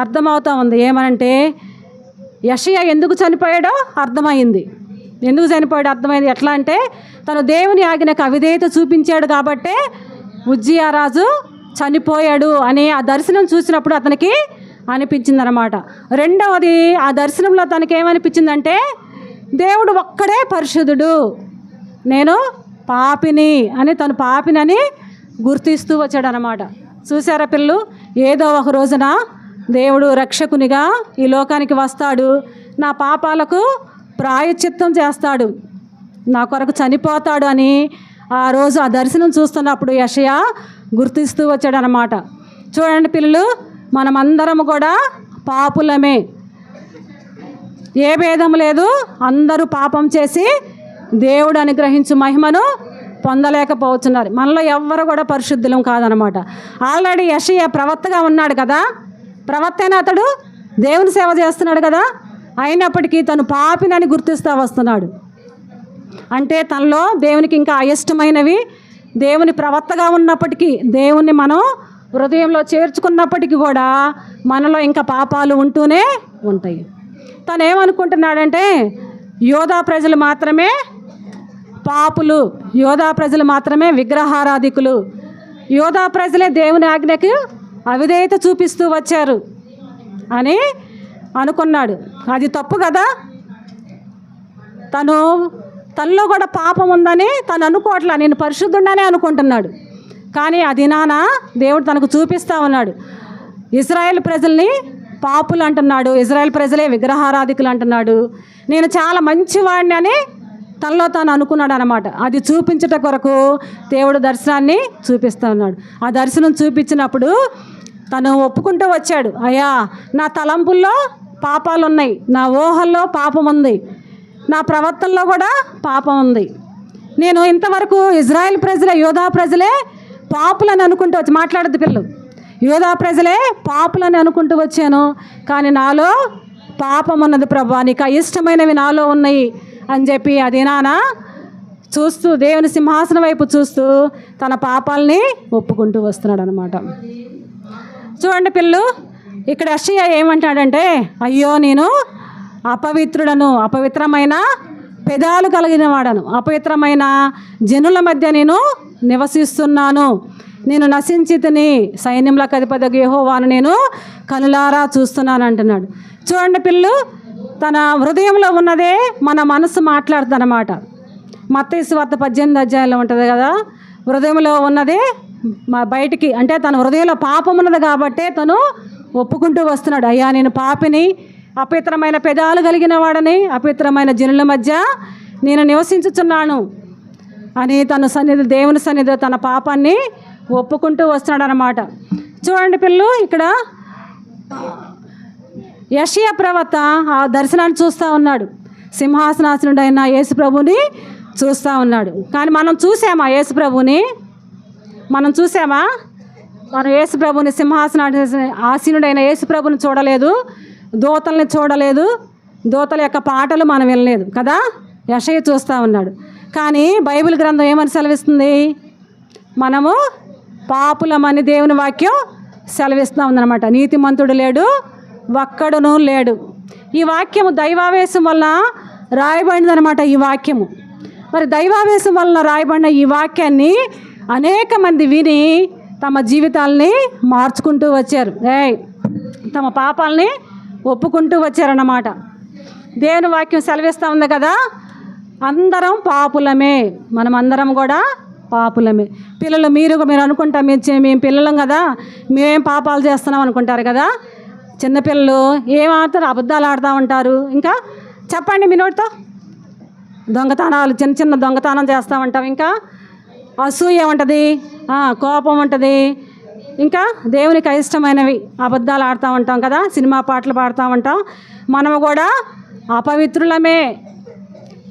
Speaker 1: అర్థమవుతూ ఉంది. ఏమనంటే యెషయా ఎందుకు చనిపోయాడో అర్థమైంది. అర్థమైంది ఎట్లా అంటే, తను దేవుని ఆజ్ఞకు అవిధేయత చూపించాడు కాబట్టే ఉజ్జియా రాజు చనిపోయాడు అని ఆ దర్శనం చూసినప్పుడు అతనికి అనిపించింది అనమాట. రెండవది, ఆ దర్శనంలో తనకి ఏమనిపించిందంటే, దేవుడు ఒక్కడే పరిశుద్ధుడు, నేను పాపిని అని తను పాపినని గుర్తిస్తూ వచ్చాడు అనమాట. చూసారా పిల్లలు, ఏదో ఒక రోజున దేవుడు రక్షకునిగా ఈ లోకానికి వస్తాడు, నా పాపాలకు ప్రాయశ్చిత్తం చేస్తాడు, నా కొరకు చనిపోతాడు అని ఆ రోజు ఆ దర్శనం చూస్తున్నప్పుడు యెషయా గుర్తిస్తూ వచ్చాడు అనమాట. చూడండి పిల్లలు, మనమందరం కూడా పాపులమే, ఏ భేదం లేదు, అందరూ పాపం చేసి దేవుడు అనుగ్రహించు మహిమను పొందలేకపోతున్నారు. మనలో ఎవ్వరు కూడా పరిశుద్ధులం కాదనమాట. ఆల్రెడీ యెషయా ప్రవక్తగా ఉన్నాడు కదా, ప్రవక్త అయినా అతడు దేవుని సేవ చేస్తున్నాడు కదా, అయినప్పటికీ తను పాపినని గుర్తిస్తూ వస్తున్నాడు. అంటే తనలో దేవునికి ఇంకా అయిష్టమైనవి, దేవుని ప్రవక్తగా ఉన్నప్పటికీ, దేవుణ్ణి మనం హృదయంలో చేర్చుకున్నప్పటికీ కూడా మనలో ఇంకా పాపాలు ఉంటూనే ఉంటాయి. తను ఏమనుకుంటున్నాడంటే, యోధా ప్రజలు మాత్రమే పాపులు, యోధా ప్రజలు మాత్రమే విగ్రహారాధికులు, యోధా ప్రజలే దేవుని ఆజ్ఞకు అవిధేయత చూపిస్తూ వచ్చారు అని అనుకున్నాడు. అది తప్పు కదా. తనలో కూడా పాపం ఉందని తను అనుకోవట్లా, నేను పరిశుద్ధుడనే అనుకుంటున్నాడు. కానీ అది దేవుడు తనకు చూపిస్తూ ఉన్నాడు. ఇజ్రాయేల్ ప్రజల్ని పాపులు అంటున్నాడు, ఇజ్రాయేల్ ప్రజలే విగ్రహారాధికులు అంటున్నాడు. నేను చాలా మంచివాడిని అని తనలో తాను అనుకున్నాడు అనమాట. అది చూపించట కొరకు దేవుడు దర్శనాన్ని చూపిస్తూ ఉన్నాడు. ఆ దర్శనం చూపించినప్పుడు తను ఒప్పుకుంటూ వచ్చాడు, అయ్యా నా తలంపుల్లో పాపాలు ఉన్నాయి, నా ఊహల్లో పాపం ఉంది, నా ప్రవర్తనలో కూడా పాపం ఉంది. నేను ఇంతవరకు ఇజ్రాయెల్ ప్రజలే, యోధా ప్రజలే పాపులని అనుకుంటూ వచ్చి మాట్లాడద్దు పిల్లలు, యోధా ప్రజలే పాపులని అనుకుంటూ వచ్చాను, కానీ నాలో పాపం ఉన్నది ప్రభువా, నీకు ఇష్టమైనవి నాలో ఉన్నాయి అని చెప్పి అది చూస్తూ దేవుని సింహాసనం వైపు చూస్తూ తన పాపాలని ఒప్పుకుంటూ వస్తున్నాడు అనమాట. చూడండి పిల్లలు, ఇక్కడ యెషయా ఏమంటాడంటే, అయ్యో నేను అపవిత్రుడను, అపవిత్రమైన పెదాలు కలిగిన వాడను, అపవిత్రమైన జనుల మధ్య నేను నివసిస్తున్నాను, నేను నశించితిని, సైన్యంలోకి అధిపతి యెహోవాను నేను కనులారా చూస్తున్నాను అంటున్నాడు. చూడండి పిల్లలు, తన హృదయంలో ఉన్నదే మన మనసు మాట్లాడుతుందన్నమాట. మత్తయి సువార్త 18 అధ్యాయంలో ఉంటుంది కదా, హృదయంలో ఉన్నదే బయటికి, అంటే తన హృదయంలో పాపం ఉన్నది కాబట్టే తను ఒప్పుకుంటూ వస్తున్నాడు. అయ్యా నేను పాపిని, అపవిత్రమైన పెదాలు కలిగిన వాడని, అపవిత్రమైన జనుల మధ్య నేను నివసించుచున్నాను అని దేవుని సన్నిధిలో తన పాపాన్ని ఒప్పుకుంటూ వస్తున్నాడు అన్నమాట. చూడండి పిల్లలు, ఇక్కడ యెషయా ప్రవక్త ఆ దర్శనాన్ని చూస్తూ ఉన్నాడు, సింహాసనాసనుడైన యేసు ప్రభుని చూస్తూ ఉన్నాడు. కానీ మనం చూసామా యేసు ప్రభుని? మనం యేసు ప్రభుని, ఆసీనుడైన యేసు ప్రభుని చూడలేదు, దూతల్ని చూడలేదు, దూతల యొక్క పాటలు మనం వినలేదు కదా. యెషయా చూస్తూ ఉన్నాడు. కానీ బైబిల్ గ్రంథం ఏమని సెలవిస్తుంది? మనము పాపులమని దేవుని వాక్యం సెలవిస్తూ ఉందన్నమాట. నీతిమంతుడు లేడు, ఒక్కడును లేడు. ఈ వాక్యము దైవావేశం వల్ల రాయబడిందనమాట. ఈ వాక్యము మరి దైవావేశం వల్ల రాయబడిన ఈ వాక్యాన్ని అనేక మంది విని తమ జీవితాలని మార్చుకుంటూ వచ్చారు, తమ పాపాలని ఒప్పుకుంటూ వచ్చారన్నమాట. దేవుని వాక్యం సెలవిస్తూ ఉంది కదా, అందరం పాపులమే, మనం అందరం కూడా పాపులమే. పిల్లలు మీరు అనుకుంటా మేము పిల్లలం కదా, మేమేం పాపాలు చేస్తున్నాం అనుకుంటారు కదా. చిన్నపిల్లలు ఏం ఆడతారు, అబద్ధాలు ఆడుతూ ఉంటారు. ఇంకా చెప్పండి మీ నోటితో, దొంగతనాలు, చిన్న చిన్న దొంగతనం చేస్తూ ఉంటాం. ఇంకా అసూయ ఉంటుంది, కోపం ఉంటుంది. ఇంకా దేవునికి అయిష్టమైనవి అబద్ధాలు ఆడుతూ ఉంటాం కదా, సినిమా పాటలు పాడుతూ ఉంటాం. మనము కూడా అపవిత్రులమే,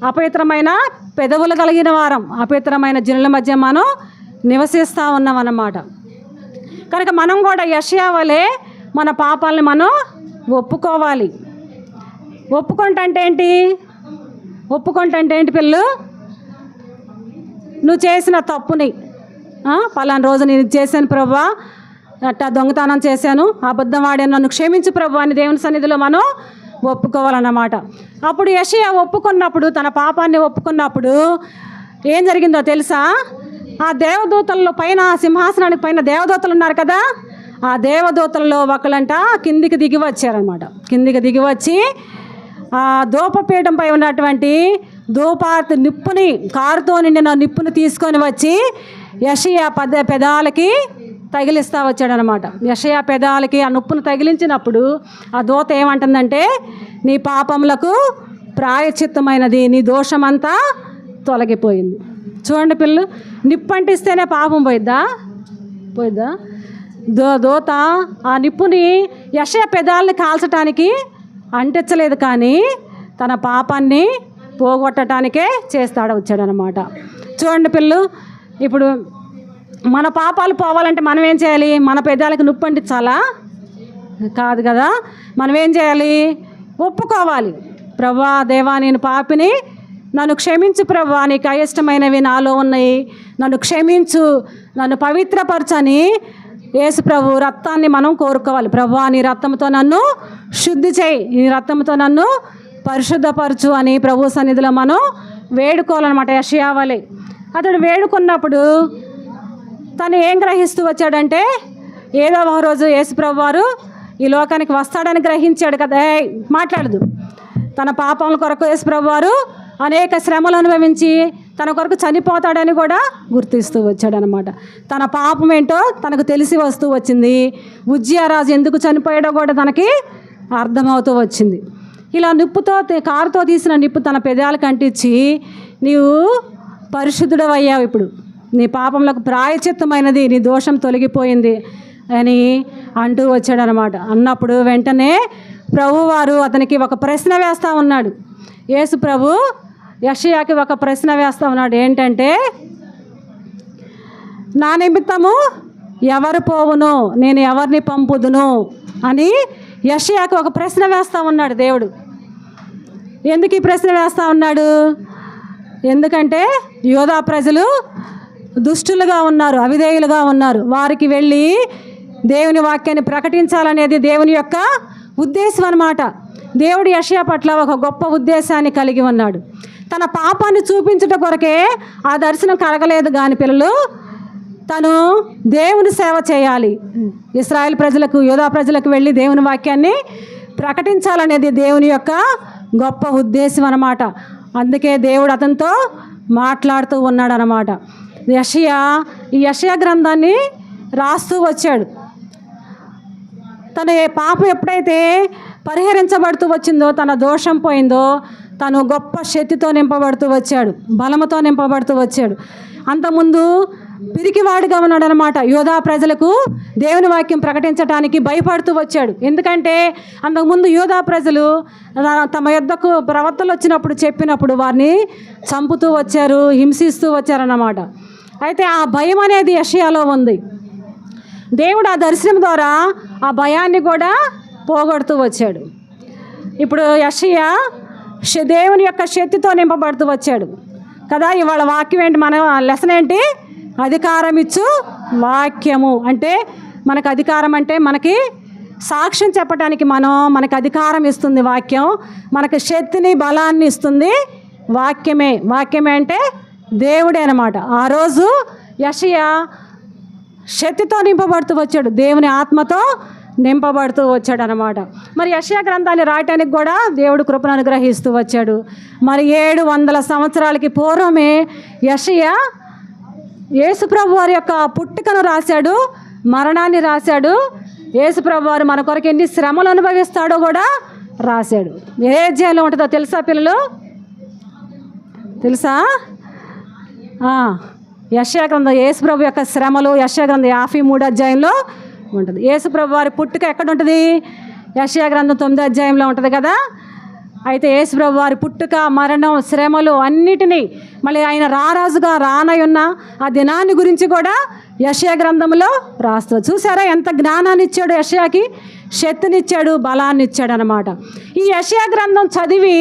Speaker 1: అపవిత్రమైన పెదవులు కలిగిన వారం, అపవిత్రమైన జనుల మధ్య మనం నివసిస్తూ ఉన్నాం అన్నమాట. కనుక మనం కూడా యెషయా వలె మన పాపాలని మనం ఒప్పుకోవాలి. ఒప్పుకుంటే ఏంటి? ఒప్పుకుంటే ఏంటి పిల్లలు? నువ్వు చేసిన తప్పుని, పలానా రోజు నేను చేశాను ప్రభువా, అట్టా దొంగతనం చేశాను, అబద్ధం ఆడాను, నన్ను క్షమించు ప్రభువా అని దేవుని సన్నిధిలో మనం ఒప్పుకోవాలన్నమాట. అప్పుడు యెషయా ఒప్పుకున్నప్పుడు, తన పాపాన్ని ఒప్పుకున్నప్పుడు ఏం జరిగిందో తెలుసా? ఆ దేవదూతల్లో పైన, సింహాసనానికి పైన దేవదూతలు ఉన్నారు కదా, ఆ దేవదూతల్లో ఒకళ్ళంట కిందికి దిగి వచ్చారనమాట. కిందికి దిగి వచ్చి ఆ ధూపపీఠంపై ఉన్నటువంటి ధూపార్తి నిప్పుని, కారుతో నిండిన నిప్పుని తీసుకొని వచ్చి యెషయా పెదాలకి తగిలిస్తూ వచ్చాడనమాట. యెషయా పెదాలకి ఆ నిప్పును తగిలించినప్పుడు ఆ దూత ఏమంటుందంటే, నీ పాపములకు ప్రాయశ్చిత్తమైనది, నీ దోషమంతా తొలగిపోయింది. చూడండి పిల్లలు, నిప్పు అంటిస్తేనే పాపం పోయిద్దా? దూత ఆ నిప్పుని యెషయా పెదాలని కాల్చటానికి అంటించలేదు, కానీ తన పాపాన్ని పోగొట్టడానికే వచ్చాడనమాట. చూడండి పిల్లలు, ఇప్పుడు మన పాపాలు పోవాలంటే మనం ఏం చేయాలి? మన పెదాలకు నిప్పు అంటించాలా? కాదు కదా. మనం ఏం చేయాలి? ఒప్పుకోవాలి. ప్రభువా, దేవా, నేను పాపిని, నన్ను క్షమించు ప్రభువా, నీకు అయిష్టమైనవి నాలో ఉన్నాయి, నన్ను క్షమించు, నన్ను పవిత్రపరచని యేసు ప్రభు రక్తాన్ని మనం కోరుకోవాలి. ప్రభువా, నీ రక్తంతో నన్ను శుద్ధి చేయి, నీ రక్తంతో నన్ను పరిశుద్ధపరచు అని ప్రభు సన్నిధిలో మనం వేడుకోవాలన్నమాట. యెషయా వలె అతడు వేడుకున్నప్పుడు తను ఏం గ్రహిస్తూ వచ్చాడంటే, ఏదో ఒక రోజు యేసు ప్రభు వారు ఈ లోకానికి వస్తాడని గ్రహించాడు కదా. మాట్లాడదు. తన పాపముల కొరకు యేసు ప్రభు వారు అనేక శ్రమలు అనుభవించి తన కొరకు చనిపోతాడని కూడా గుర్తిస్తూ వచ్చాడనమాట. తన పాపం ఏంటో తనకు తెలిసి వస్తూ వచ్చింది. ఉజ్జియా రాజు ఎందుకు చనిపోయాడో కూడా తనకి అర్థమవుతూ వచ్చింది. ఇలా నిప్పుతో, కారుతో తీసిన నిప్పు తన పెదాలకు అంటించి, నీవు పరిశుద్ధుడు అయ్యావు, ఇప్పుడు నీ పాపములకు ప్రాయశ్చిత్తమైనది, నీ దోషం తొలగిపోయింది అని అంటూ వచ్చాడనమాట. అన్నప్పుడు వెంటనే ప్రభువారు అతనికి ఒక ప్రశ్న వేస్తూ ఉన్నాడు. యేసు ప్రభు యెషయాకి ఒక ప్రశ్న వేస్తూ ఉన్నాడు. ఏంటంటే, నా నిమిత్తము ఎవరు పోవును, నేను ఎవరిని పంపుదును అని యెషయాకి ఒక ప్రశ్న వేస్తూ ఉన్నాడు దేవుడు. ఎందుకు ఈ ప్రశ్న వేస్తూ ఉన్నాడు? ఎందుకంటే యోధా ప్రజలు దుష్టులుగా ఉన్నారు, అవిధేయులుగా ఉన్నారు. వారికి వెళ్ళి దేవుని వాక్యాన్ని ప్రకటించాలనేది దేవుని యొక్క ఉద్దేశం అన్నమాట. దేవుడు యెషయా పట్ల ఒక గొప్ప ఉద్దేశాన్ని కలిగి ఉన్నాడు. తన పాపాన్ని చూపించుట కొరకే ఆ దర్శనం కలగలేదు కానీ పిల్లలు, తను దేవుని సేవ చేయాలి, ఇశ్రాయేల్ ప్రజలకు, యోధా ప్రజలకు వెళ్ళి దేవుని వాక్యాన్ని ప్రకటించాలనేది దేవుని యొక్క గొప్ప ఉద్దేశం అన్నమాట. అందుకే దేవుడు అతనితో మాట్లాడుతూ ఉన్నాడు అన్నమాట. ఈ యెషయా గ్రంథాన్ని రాస్తూ వచ్చాడు. తన పాపం ఎప్పుడైతే పరిహరించబడుతూ వచ్చిందో, తన దోషం పోయిందో, తను గొప్ప శక్తితో నింపబడుతూ వచ్చాడు, బలముతో నింపబడుతూ వచ్చాడు. అంతకుముందు పిరికివాడిగా ఉన్నాడు అనమాట. యోధా ప్రజలకు దేవుని వాక్యం ప్రకటించడానికి భయపడుతూ వచ్చాడు. ఎందుకంటే అంతకుముందు యోధా ప్రజలు తమ యొద్దకు ప్రవక్తలు వచ్చినప్పుడు చెప్పినప్పుడు వారిని చంపుతూ వచ్చారు, హింసిస్తూ వచ్చారన్నమాట. అయితే ఆ భయం అనేది యెషయాలో ఉంది. దేవుడు ఆ దర్శనం ద్వారా ఆ భయాన్ని కూడా పోగొడుతూ వచ్చాడు. ఇప్పుడు యెషయా దేవుని యొక్క శక్తితో నింపబడుతూ వచ్చాడు కదా. ఇవాళ వాక్యం ఏంటి? మన లెసన్ ఏంటి? అధికారం ఇచ్చు వాక్యము. అంటే మనకు అధికారం అంటే మనకి సాక్ష్యం చెప్పడానికి మనకు అధికారం ఇస్తుంది వాక్యం. మనకు శక్తిని, బలాన్ని ఇస్తుంది వాక్యమే. వాక్యమే అంటే దేవుడే అన్నమాట. ఆ రోజు యెషయా శక్తితో నింపబడుతూ వచ్చాడు, దేవుని ఆత్మతో నింపబడుతూ వచ్చాడు అనమాట. మరి యెషయా గ్రంథాన్ని రాయటానికి కూడా దేవుడు కృపను అనుగ్రహిస్తూ వచ్చాడు. మరి 700 సంవత్సరాలకి పూర్వమే యెషయా యేసుప్రభు వారి యొక్క పుట్టుకను రాశాడు, మరణాన్ని రాశాడు. యేసుప్రభు వారు మన కొరకు ఎన్ని శ్రమలు అనుభవిస్తాడో కూడా రాశాడు. ఏ అధ్యాయంలో ఉంటుందో తెలుసా పిల్లలు? తెలుసా? యెషయా గ్రంథం యేసుప్రభు యొక్క శ్రమలు యెషయా గ్రంథం 53 అధ్యాయంలో ఉంటుంది. యేసుప్రభు వారి పుట్టుక ఎక్కడ ఉంటుంది? యెషయా గ్రంథం 9 అధ్యాయంలో ఉంటుంది కదా. అయితే యేసుప్రభు వారి పుట్టుక, మరణం, శ్రమలు అన్నిటినీ, మళ్ళీ ఆయన రారాజుగా రానయున్న ఆ దినాన్ని గురించి కూడా యెషయా గ్రంథంలో రాస్తారు. చూసారా ఎంత జ్ఞానాన్ని ఇచ్చాడు యెషయాకి? శక్తినిచ్చాడు, బలాన్ని ఇచ్చాడు అనమాట. ఈ యెషయా గ్రంథం చదివి,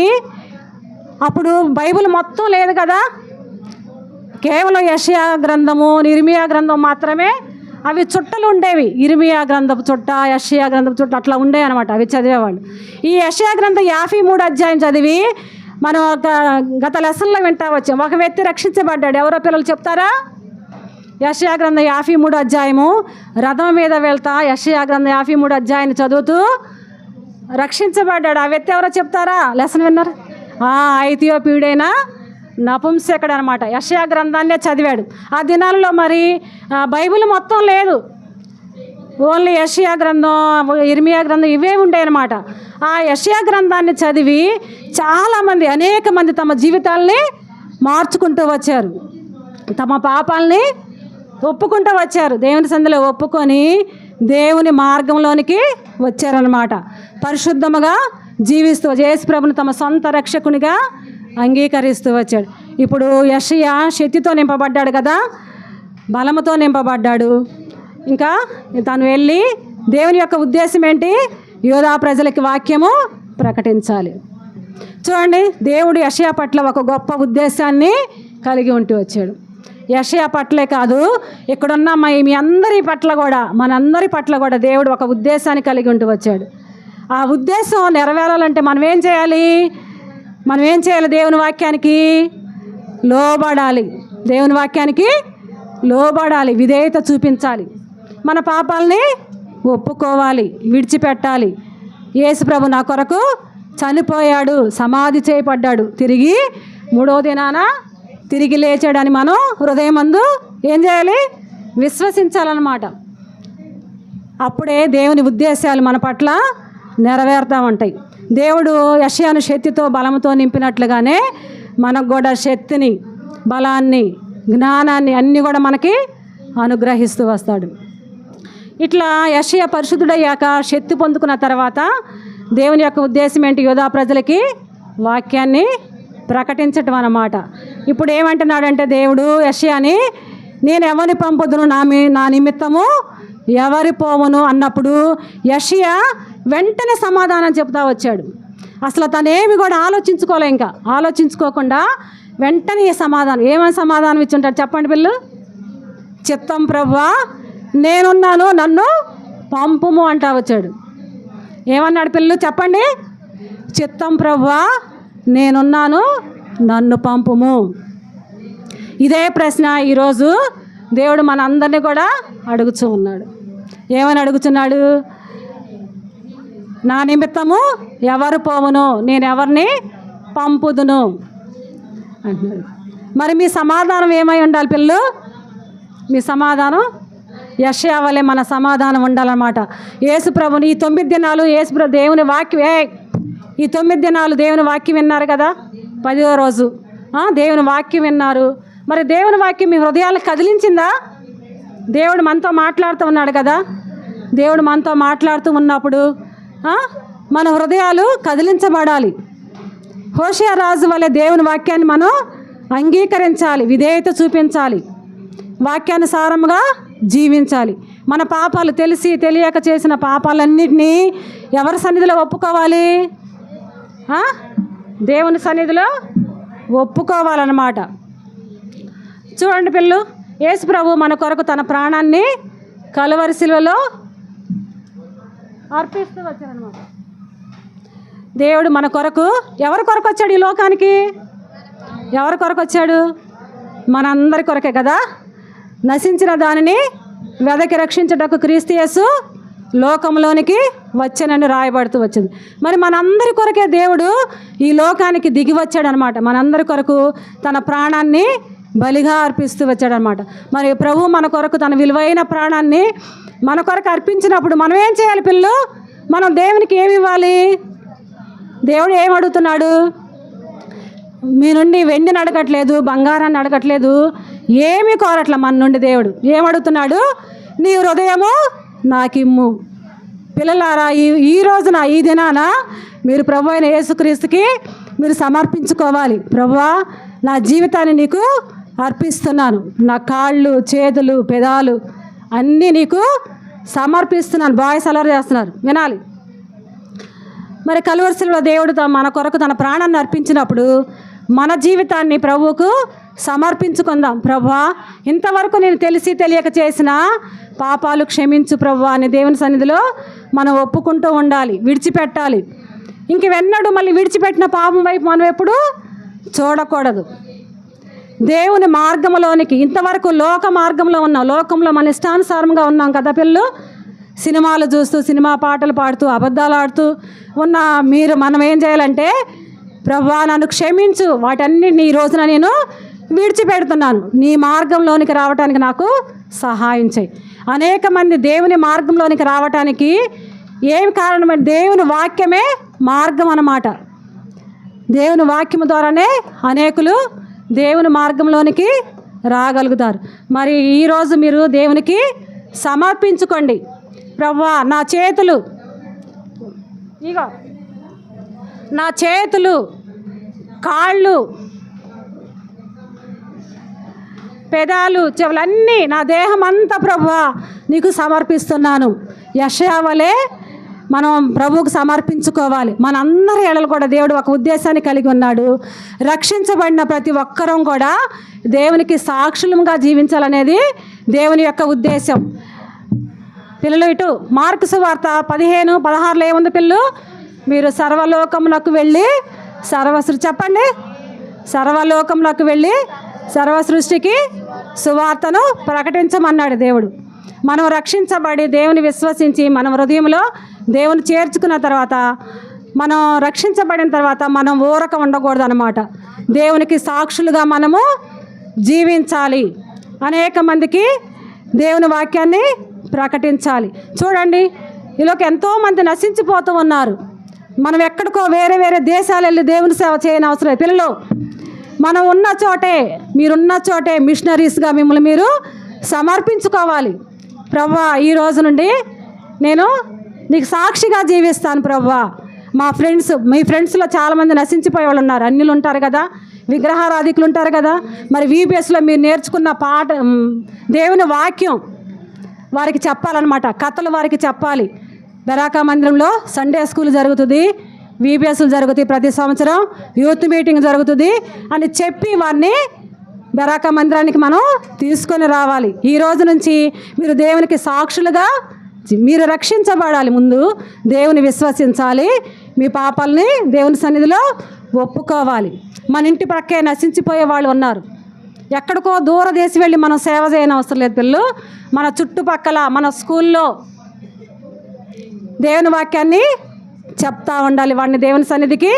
Speaker 1: అప్పుడు బైబిల్ మొత్తం లేదు కదా, కేవలం యెషయా గ్రంథము, ఇర్మియా గ్రంథం మాత్రమే. అవి చుట్టలు ఉండేవి. ఇర్మియా గ్రంథపు చుట్ట, యెషయా గ్రంథపు చుట్ట అట్లా ఉండేవి అనమాట. అవి చదివేవాళ్ళు. ఈ యెషయా గ్రంథం 53 అధ్యాయం చదివి మనం గత లెసన్లో వింటా వచ్చాం. ఒక వ్యక్తి రక్షించబడ్డాడు. ఎవరో పిల్లలు చెప్తారా? యెషయా గ్రంథం 53 అధ్యాయము. రథం మీద వెళ్తా యెషయా గ్రంథం 53 అధ్యాయాన్ని చదువుతూ రక్షించబడ్డాడు. ఆ వ్యక్తి ఎవరో చెప్తారా? లెసన్ విన్నారు? ఐథియోపియుడైన నపుంసకుడు అనమాట. యెషయా గ్రంథాన్నే చదివాడు. ఆ దినాల్లో మరి బైబిల్ మొత్తం లేదు. ఓన్లీ యెషయా గ్రంథం, ఇర్మియా గ్రంథం ఇవే ఉండేవన్నమాట. ఆ యెషయా గ్రంథాన్ని చదివి చాలామంది, అనేక మంది తమ జీవితాల్ని మార్చుకుంటూ వచ్చారు. తమ పాపాలని ఒప్పుకుంటూ వచ్చారు. దేవుని సన్నిధిలో ఒప్పుకొని దేవుని మార్గంలోనికి వచ్చారనమాట. పరిశుద్ధముగా జీవిస్తూ యేసుప్రభుని తమ సొంత రక్షకునిగా అంగీకరిస్తూ వచ్చాడు. ఇప్పుడు యెషయా శక్తితో నింపబడ్డాడు కదా, బలముతో నింపబడ్డాడు. ఇంకా తను వెళ్ళి దేవుని యొక్క ఉద్దేశం ఏంటి? యూదా ప్రజలకి వాక్యము ప్రకటించాలి. చూడండి, దేవుడు యెషయా పట్ల ఒక గొప్ప ఉద్దేశాన్ని కలిగి ఉంటూ వచ్చాడు. యెషయా పట్లే కాదు, ఇక్కడున్న మీ అందరి పట్ల కూడా, మనందరి పట్ల కూడా దేవుడు ఒక ఉద్దేశాన్ని కలిగి ఉంటూ వచ్చాడు. ఆ ఉద్దేశం నెరవేరాలంటే మనం ఏం చేయాలి? దేవుని వాక్యానికి లోబడాలి. దేవుని వాక్యానికి లోబడాలి, విధేయత చూపించాలి, మన పాపాలని ఒప్పుకోవాలి, విడిచిపెట్టాలి. యేసుప్రభు నా కొరకు చనిపోయాడు, సమాధి చేయబడ్డాడు, తిరిగి 3వ దినాన తిరిగి లేచాడని మనం హృదయమందు ఏం చేయాలి? విశ్వసించాలన్నమాట. అప్పుడే దేవుని ఉద్దేశాలు మన పట్ల నెరవేరుతూ ఉంటాయి. దేవుడు యెషయాను శక్తితో, బలంతో నింపినట్లుగానే మనకు కూడా శక్తిని, బలాన్ని, జ్ఞానాన్ని అన్నీ కూడా మనకి అనుగ్రహిస్తూ వస్తాడు. ఇట్లా యెషయా పరిశుద్ధుడయ్యాక, శక్తి పొందుకున్న తర్వాత దేవుని యొక్క ఉద్దేశం ఏంటి? యూదా ప్రజలకి వాక్యాన్ని ప్రకటించటం అన్నమాట. ఇప్పుడు ఏమంటున్నాడంటే దేవుడు యెషయాని, నేను ఎవరిని పంపుదును, నా నిమిత్తము ఎవరి పోవును అన్నప్పుడు యెషయా వెంటనే సమాధానం చెప్తా వచ్చాడు. అసలు తనేమి కూడా ఆలోచించుకోలే. ఇంకా ఆలోచించుకోకుండా వెంటనే ఏమని సమాధానం ఇచ్చుంటాడు చెప్పండి పిల్లలు? చిత్తం ప్రభువా, నేనున్నాను, నన్ను పంపుము అంటా వచ్చాడు. ఏమన్నాడు పిల్లలు చెప్పండి? చిత్తం ప్రభువా, నేనున్నాను, నన్ను పంపుము. ఇదే ప్రశ్న ఈరోజు దేవుడు మన అందరినీ కూడా అడుగుతూ ఉన్నాడు. ఏమని అడుగుతున్నాడు? నా నిమిత్తము ఎవరు పోవును, నేను ఎవరిని పంపుదును అంటున్నాడు. మరి మీ సమాధానం ఏమై ఉండాలి పిల్లలు? మీ సమాధానం యెషయా వలె మన సమాధానం ఉండాలన్నమాట. యేసుప్రభుని ఈ 9 దినాలు దేవుని వాక్యం, ఈ 9 దినాలు దేవుని వాక్యం విన్నారు కదా. 10వ రోజు దేవుని వాక్యం విన్నారు. మరి దేవుని వాక్యం మీ హృదయాలను కదిలించిందా? దేవుడు మనతో మాట్లాడుతూ ఉన్నాడు కదా. దేవుడు మనతో మాట్లాడుతూ ఉన్నప్పుడు మన హృదయాలు కదిలించబడాలి. హోషేయ రాజు వలె దేవుని వాక్యాన్ని మనం అంగీకరించాలి, విధేయత చూపించాలి, వాక్యానుసారముగా జీవించాలి. మన పాపాలు తెలిసి తెలియక చేసిన పాపాలన్నింటినీ ఎవరి సన్నిధిలో ఒప్పుకోవాలి? దేవుని సన్నిధిలో ఒప్పుకోవాలన్నమాట. చూడండి పిల్లలు, యేసు ప్రభు మన కొరకు తన ప్రాణాన్ని కలువరి శిలువలో అర్పిస్తూ వచ్చాడనమాట. దేవుడు మన కొరకు, ఎవరి కొరకు వచ్చాడు ఈ లోకానికి? ఎవరి కొరకు వచ్చాడు? మనందరి కొరకే కదా. నశించిన దానిని వెదకి రక్షించుటకు క్రీస్తు యేసు లోకంలోనికి వచ్చానని రాయబడుతూ వచ్చింది. మరి మనందరి కొరకే దేవుడు ఈ లోకానికి దిగి వచ్చాడనమాట. మనందరి కొరకు తన ప్రాణాన్ని బలిగా అర్పిస్తూ వచ్చాడనమాట. మరి ప్రభు మన కొరకు తన విలువైన ప్రాణాన్ని మన కొరకు అర్పించినప్పుడు మనం ఏం చేయాలి పిల్లలు? మనం దేవునికి ఏమి ఇవ్వాలి? దేవుడు ఏం అడుగుతున్నాడు? మీ నుండి వెండిని అడగట్లేదు, బంగారాన్ని అడగట్లేదు, ఏమీ కోరట్ల మన నుండి. దేవుడు ఏమడుగుతున్నాడు? నీ హృదయము నాకిమ్ము. పిల్లలారా, ఈ రోజున ఈ దినాన మీరు ప్రభు అయిన యేసుక్రీస్తుకి మీరు సమర్పించుకోవాలి. ప్రభువా, నా జీవితాన్ని నీకు అర్పిస్తున్నాను, నా కాళ్ళు, చేతులు, పెదాలు అన్నీ నీకు సమర్పిస్తున్నాను. బాయ్స్ అలర్ చేస్తున్నారు, వినాలి. మరి కలువరిశిలో దేవుడు మన కొరకు తన ప్రాణాన్ని అర్పించినప్పుడు మన జీవితాన్ని ప్రభువుకు సమర్పించుకుందాం. ప్రభువా, ఇంతవరకు నేను తెలిసి తెలియక చేసిన పాపాలు క్షమించు ప్రభువా అని దేవుని సన్నిధిలో మనం ఒప్పుకుంటూ ఉండాలి, విడిచిపెట్టాలి. ఇంక వెన్నడూ మళ్ళీ విడిచిపెట్టిన పాపం వైపు మనం ఎప్పుడు చూడకూడదు. దేవుని మార్గంలోనికి, ఇంతవరకు లోక మార్గంలో ఉన్నాం, లోకంలో మన ఇష్టానుసారంగా ఉన్నాం కదా పిల్లలు. సినిమాలు చూస్తూ, సినిమా పాటలు పాడుతూ, అబద్ధాలు ఆడుతూ ఉన్న మనం ఏం చేయాలంటే, ప్రభువా నన్ను క్షమించు, వాటన్నిటిని ఈ రోజున నేను విడిచిపెడుతున్నాను, నీ మార్గంలోనికి రావడానికి నాకు సహాయం చేయి. అనేక మంది దేవుని మార్గంలోనికి రావటానికి ఏం కారణం? దేవుని వాక్యమే మార్గం అన్నమాట. దేవుని వాక్యం ద్వారానే అనేకులు దేవుని మార్గంలోనికి రాగలుగుతారు. మరి ఈరోజు మీరు దేవునికి సమర్పించుకోండి. ప్రభువా, నా చేతులు, ఇగో నా చేతులు, కాళ్ళు, పెదాలు, చెవులన్నీ, నా దేహం అంతా ప్రభువా నీకు సమర్పిస్తున్నాను. యెషయా వలె మనం ప్రభువుకు సమర్పించుకోవాలి. మనందరి ఎడలు కూడా దేవుడు ఒక ఉద్దేశాన్ని కలిగి ఉన్నాడు. రక్షించబడిన ప్రతి ఒక్కరం కూడా దేవునికి సాక్షులుగా జీవించాలనేది దేవుని యొక్క ఉద్దేశం. పిల్లలు, ఇటు మార్కు సువార్త 15:16 ఏముంది పిల్లలు? మీరు సర్వలోకములకు వెళ్ళి చెప్పండి, సర్వలోకములకు వెళ్ళి సర్వ సృష్టికి సువార్తను ప్రకటించమన్నాడు దేవుడు. మనం రక్షించబడి దేవుని విశ్వసించి మనం హృదయంలో దేవుని చేర్చుకున్న తర్వాత, మనం రక్షించబడిన తర్వాత మనం ఊరక ఉండకూడదు అన్నమాట. దేవునికి సాక్షులుగా మనము జీవించాలి. అనేక మందికి దేవుని వాక్యాన్ని ప్రకటించాలి. చూడండి, ఈలోకి ఎంతోమంది నశించిపోతూ ఉన్నారు. మనం ఎక్కడికో వేరే వేరే దేశాలు వెళ్ళి దేవుని సేవ చేయని అవసరం లేదు. పిల్లలు, మనం ఉన్న చోటే, మీరున్న చోటే మిషనరీస్గా మిమ్మల్ని మీరు సమర్పించుకోవాలి. ప్రభువా, ఈ రోజు నుండి నేను నీకు సాక్షిగా జీవిస్తాను ప్రభువా. మీ ఫ్రెండ్స్లో చాలామంది నశించిపోయే వాళ్ళు ఉన్నారు, అన్యులు ఉంటారు కదా, విగ్రహారాధికులు ఉంటారు కదా. మరి VBSలో మీరు నేర్చుకున్న పాట, దేవుని వాక్యం వారికి చెప్పాలన్నమాట. కథలు వారికి చెప్పాలి. బెరాకా మందిరంలో సండే స్కూల్ జరుగుతుంది, VBSలు జరుగుతాయి, ప్రతి సంవత్సరం యూత్ మీటింగ్ జరుగుతుంది అని చెప్పి వారిని బెరాకా మందిరానికి మనం తీసుకొని రావాలి. ఈ రోజు నుంచి మీరు దేవునికి సాక్షులుగా, మీరు రక్షించబడాలి. ముందు దేవుని విశ్వసించాలి, మీ పాపాలని దేవుని సన్నిధిలో ఒప్పుకోవాలి. మన ఇంటి ప్రక్కే నశించిపోయే వాళ్ళు ఉన్నారు. ఎక్కడికో దూర దేశం వెళ్ళి మనం సేవ చేయని అవసరం లేదు పిల్లలు. మన చుట్టుపక్కల, మన స్కూల్లో దేవుని వాక్యాన్ని చెప్తా ఉండాలి. వాడిని దేవుని సన్నిధికి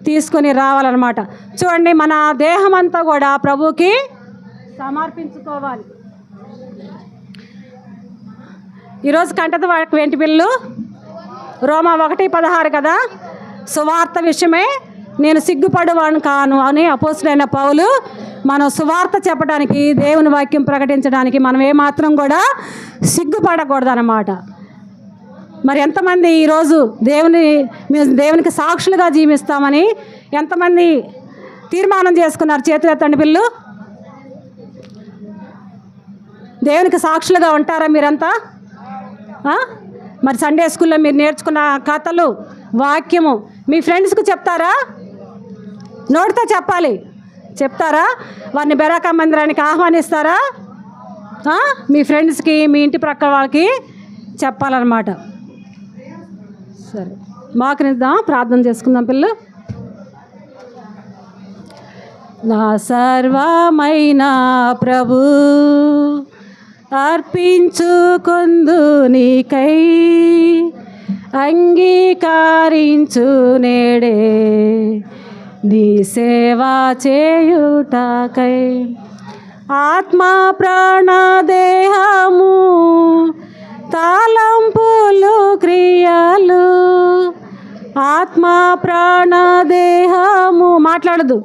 Speaker 1: తీసుకొని రావాలన్నమాట. చూడండి, మన దేహం అంతా కూడా ప్రభువుకి సమర్పించుకోవాలి. ఈరోజు కంటత వాక్యం ఏంటి పిల్లలు? రోమా 1:16 కదా. సువార్త విషయమే నేను సిగ్గుపడేవాడిని కాను అని అపోస్తలుడైన పౌలు మనం సువార్త చెప్పడానికి, దేవుని వాక్యం ప్రకటించడానికి మనం ఏమాత్రం కూడా సిగ్గుపడకూడదు అన్నమాట. మరి ఎంతమంది ఈరోజు దేవునికి సాక్షులుగా జీవిస్తామని ఎంతమంది తీర్మానం చేసుకున్నారు? చేతులు ఎత్తండి పిల్లలు. దేవునికి సాక్షులుగా ఉంటారా మీరంతా? మరి సండే స్కూల్లో మీరు నేర్చుకున్న కథలు, వాక్యము మీ ఫ్రెండ్స్కి చెప్తారా? నోటితో చెప్పాలి, చెప్తారా? వారిని బెరాకా మందిరానికి ఆహ్వానిస్తారా? మీ ఫ్రెండ్స్కి, మీ ఇంటి ప్రక్క వాళ్ళకి చెప్పాలన్నమాట. సరే, మాకునిద్దాం, ప్రార్థన చేసుకుందాం పిల్లలు. నా సర్వమైన ప్రభు, అర్పించుకొందు నీకై అంగీకరించు నేడే నీ సేవా చేయుటకై. ఆత్మ ప్రాణ దేహము తలంపులు క్రియలు, ఆత్మ ప్రాణ దేహము మాట్లాడదు,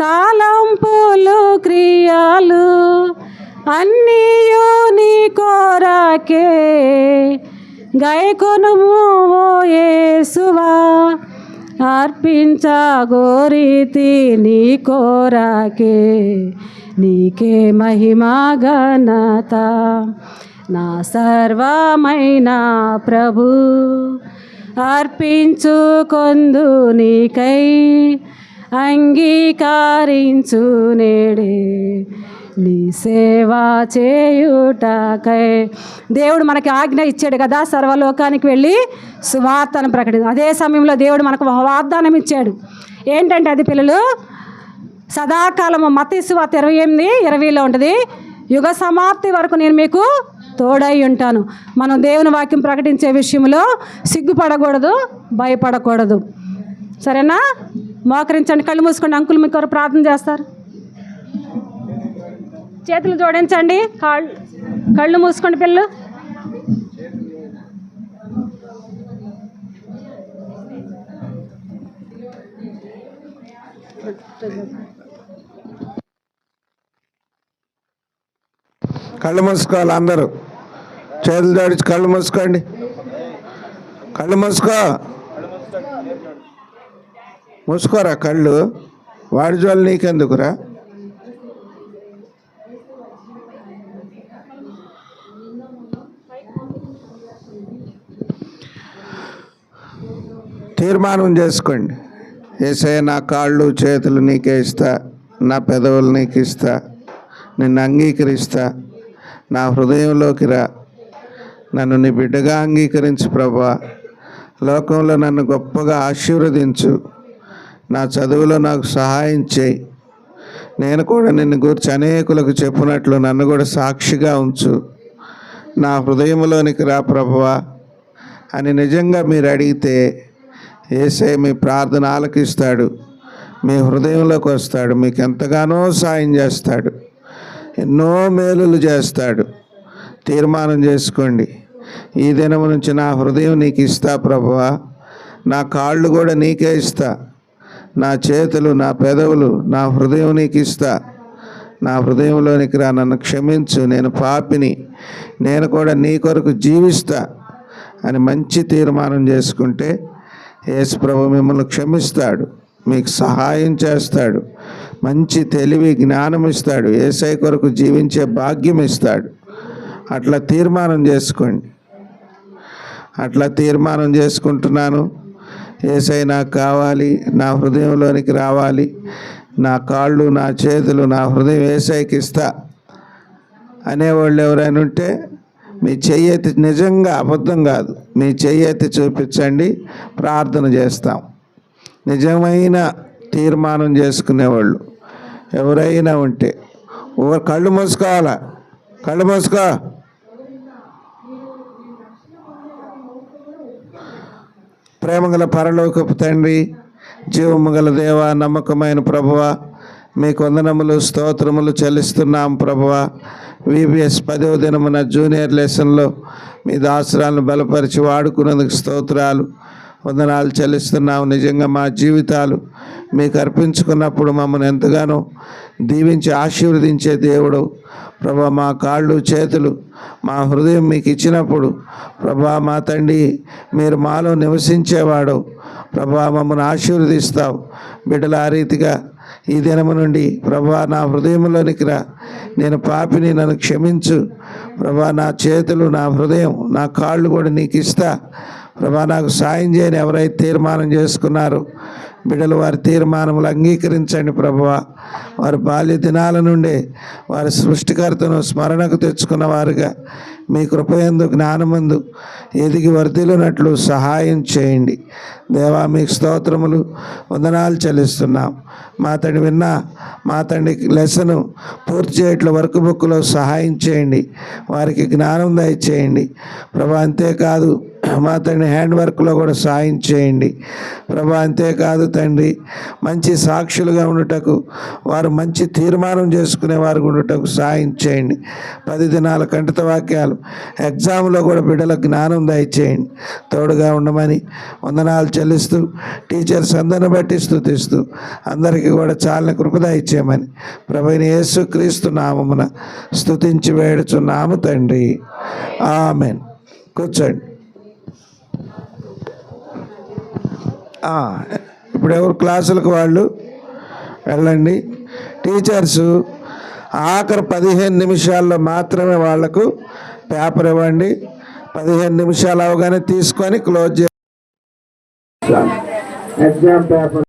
Speaker 1: తలంపులు క్రియలు అన్నీయు నీ కోరకే గైకొనుము ఓ యేసువా. అర్పించగోరితి నీ కోరకే నీకే మహిమా ఘనత. నా సర్వమైన ప్రభు అర్పించుకొందు నీకై అంగీకరించు నేడే నీ సేవా చేయుటకై. దేవుడు మనకి ఆజ్ఞ ఇచ్చాడు కదా, సర్వలోకానికి వెళ్ళి సువార్తను ప్రకటించు. అదే సమయంలో దేవుడు మనకు వాగ్దానం ఇచ్చాడు. ఏంటంటే అది పిల్లలు, సదాకాలము మత్తయి సువార్త 28:20 ఉంటుంది, యుగ సమాప్తి వరకు నేను మీకు తోడై ఉంటాను. మనం దేవుని వాక్యం ప్రకటించే విషయంలో సిగ్గుపడకూడదు, భయపడకూడదు. సరేనా? మోకరించండి, కళ్ళు మూసుకోండి. అంకుల్ మీ కొరకు ప్రార్థన చేస్తారు. చేతులు జోడించండి, కళ్ళు మూసుకోండి పిల్లలు.
Speaker 2: కళ్ళు మూసుకోవాలి అందరూ, చేతులు జోడించి కళ్ళు మూసుకోండి. కళ్ళు మూసుకోరా కళ్ళు, వాడి జోలు నీకెందుకురా? తీర్మానం చేసుకోండి. యేసయ్య నా కాళ్ళు చేతులు నీకే ఇస్తా, నా పెదవులు నీకు ఇస్తా, నిన్ను అంగీకరిస్తా, నా హృదయంలోకి రా, నన్ను నీ బిడ్డగా అంగీకరించు ప్రభువా. లోకంలో నన్ను గొప్పగా ఆశీర్వదించు, నా చదువులో నాకు సహాయం చేయి, నేను కూడా నిన్ను గురించి అనేకులకు చెప్పినట్లు నన్ను కూడా సాక్షిగా ఉంచు, నా హృదయంలోనికి రా ప్రభువా అని నిజంగా మీరు అడిగితే యేసయ్య మీ ప్రార్థన ఆలకిస్తాడు, మీ హృదయంలోకి వస్తాడు, మీకు ఎంతగానో సాయం చేస్తాడు, ఎన్నో మేలులు చేస్తాడు. తీర్మానం చేసుకోండి, ఈ దినం నుంచి నా హృదయం నీకు ఇస్తా ప్రభువా, నా కాళ్ళు కూడా నీకే ఇస్తా, నా చేతులు నా పెదవులు నా హృదయం నీకు ఇస్తా, నా హృదయంలోనికి రా, నన్ను క్షమించు, నేను పాపిని, నేను కూడా నీ కొరకు జీవిస్తా అని మంచి తీర్మానం చేసుకుంటే యేసు ప్రభు మిమ్మల్ని క్షమిస్తాడు, మీకు సహాయం చేస్తాడు, మంచి తెలివి జ్ఞానం ఇస్తాడు, యేసయ్య కొరకు జీవించే భాగ్యం ఇస్తాడు. అట్లా తీర్మానం చేసుకోండి. అట్లా తీర్మానం చేసుకుంటున్నాను, యేసయ్య నాకు కావాలి, నా హృదయంలోనికి రావాలి, నా కాళ్ళు నా చేతులు నా హృదయం యేసయ్యకి ఇస్తా అనేవాళ్ళు ఎవరైనా ఉంటే మీ చెయ్యెత్తి, నిజంగా అబద్ధం కాదు, మీ చెయ్యెత్తి చూపించండి, ప్రార్థన చేస్తాం. నిజమైన తీర్మానం చేసుకునేవాళ్ళు ఎవరైనా ఉంటే కళ్ళు మూసుకోవాలా, కళ్ళు మూసుకో. ప్రేమగల పరలోకపు తండ్రి, జీవము గల దేవ, నమ్మకమైన ప్రభువా, మీకు వందనములు స్తోత్రములు చెల్లిస్తున్నాం ప్రభువా. VBS 10వ దినమున జూనియర్ లెసన్లో మీ దాసరాలను బలపరిచి వాడుకున్నందుకు స్తోత్రాలు, వందనాలు చెల్లిస్తున్నాం. నిజంగా మా జీవితాలు మీకు అర్పించుకున్నప్పుడు మమ్మల్ని ఎంతగానో దీవించి ఆశీర్వదించే దేవుడు ప్రభా. మా కాళ్ళు చేతులు మా హృదయం మీకు ఇచ్చినప్పుడు ప్రభా మా తండ్రి, మీరు మాలో నివసించేవాడు ప్రభా, మమ్మల్ని ఆశీర్వదిస్తావు. బిడ్డలు ఆ రీతిగా ఈ దినము నుండి ప్రభా నా హృదయంలోనికి రా, నేను పాపిని, నన్ను క్షమించు ప్రభా. నా చేతులు నా హృదయం నా కాళ్ళు కూడా నీకు ఇస్తా ప్రభా. నాకు సాయం చేయని ఎవరైతే తీర్మానం చేసుకున్నారో బిడ్డలు వారి తీర్మానములు అంగీకరించండి ప్రభువా. వారి బాల్య దినాల నుండే వారి సృష్టికర్తను స్మరణకు తెచ్చుకున్న వారుగా మీ కృపయందు జ్ఞానమందు ఎదిగి వర్ధిల్లునట్లు సహాయం చేయండి. దేవా మీకు స్తోత్రములు వందనాలు చెల్లిస్తున్నాం. మా తండ్రి విన్నా మా తండ్రి లెసను పూర్తి చేయట్ల వర్క్ బుక్లో సహాయం చేయండి. వారికి జ్ఞానం దయచేయండి ప్రభా. అంతేకాదు మా తండ్రి హ్యాండ్ వర్క్లో కూడా సహాయం చేయండి ప్రభా. అంతేకాదు తండ్రి మంచి సాక్షులుగా ఉండుటకు, వారు మంచి తీర్మానం చేసుకునే వారు ఉండుటకు సహాయం చేయండి. 10 దినాల కంఠిత వాక్యాలు ఎగ్జామ్లో కూడా బిడ్డలకు జ్ఞానం దయచేయండి. తోడుగా ఉండమని వందనాలు చెల్లిస్తూ టీచర్స్ అందరిని బట్టి స్తుతిస్తూ అందరికీ కూడా చాలా కృప దయచేయమని ప్రభువైన యేసుక్రీస్తు నామమున స్తుతించి వేడుచున్నాము తండ్రి. ఆమేన్. కూర్చోండి. ఇప్పుడు ఎవరు క్లాసులకు వాళ్ళు వెళ్ళండి. టీచర్సు ఆఖరి 15 నిమిషాల్లో మాత్రమే వాళ్లకు పేపర్ ఇవ్వండి. 15 నిమిషాలు అవగానే తీసుకొని క్లోజ్ చేయాలి. Exam paper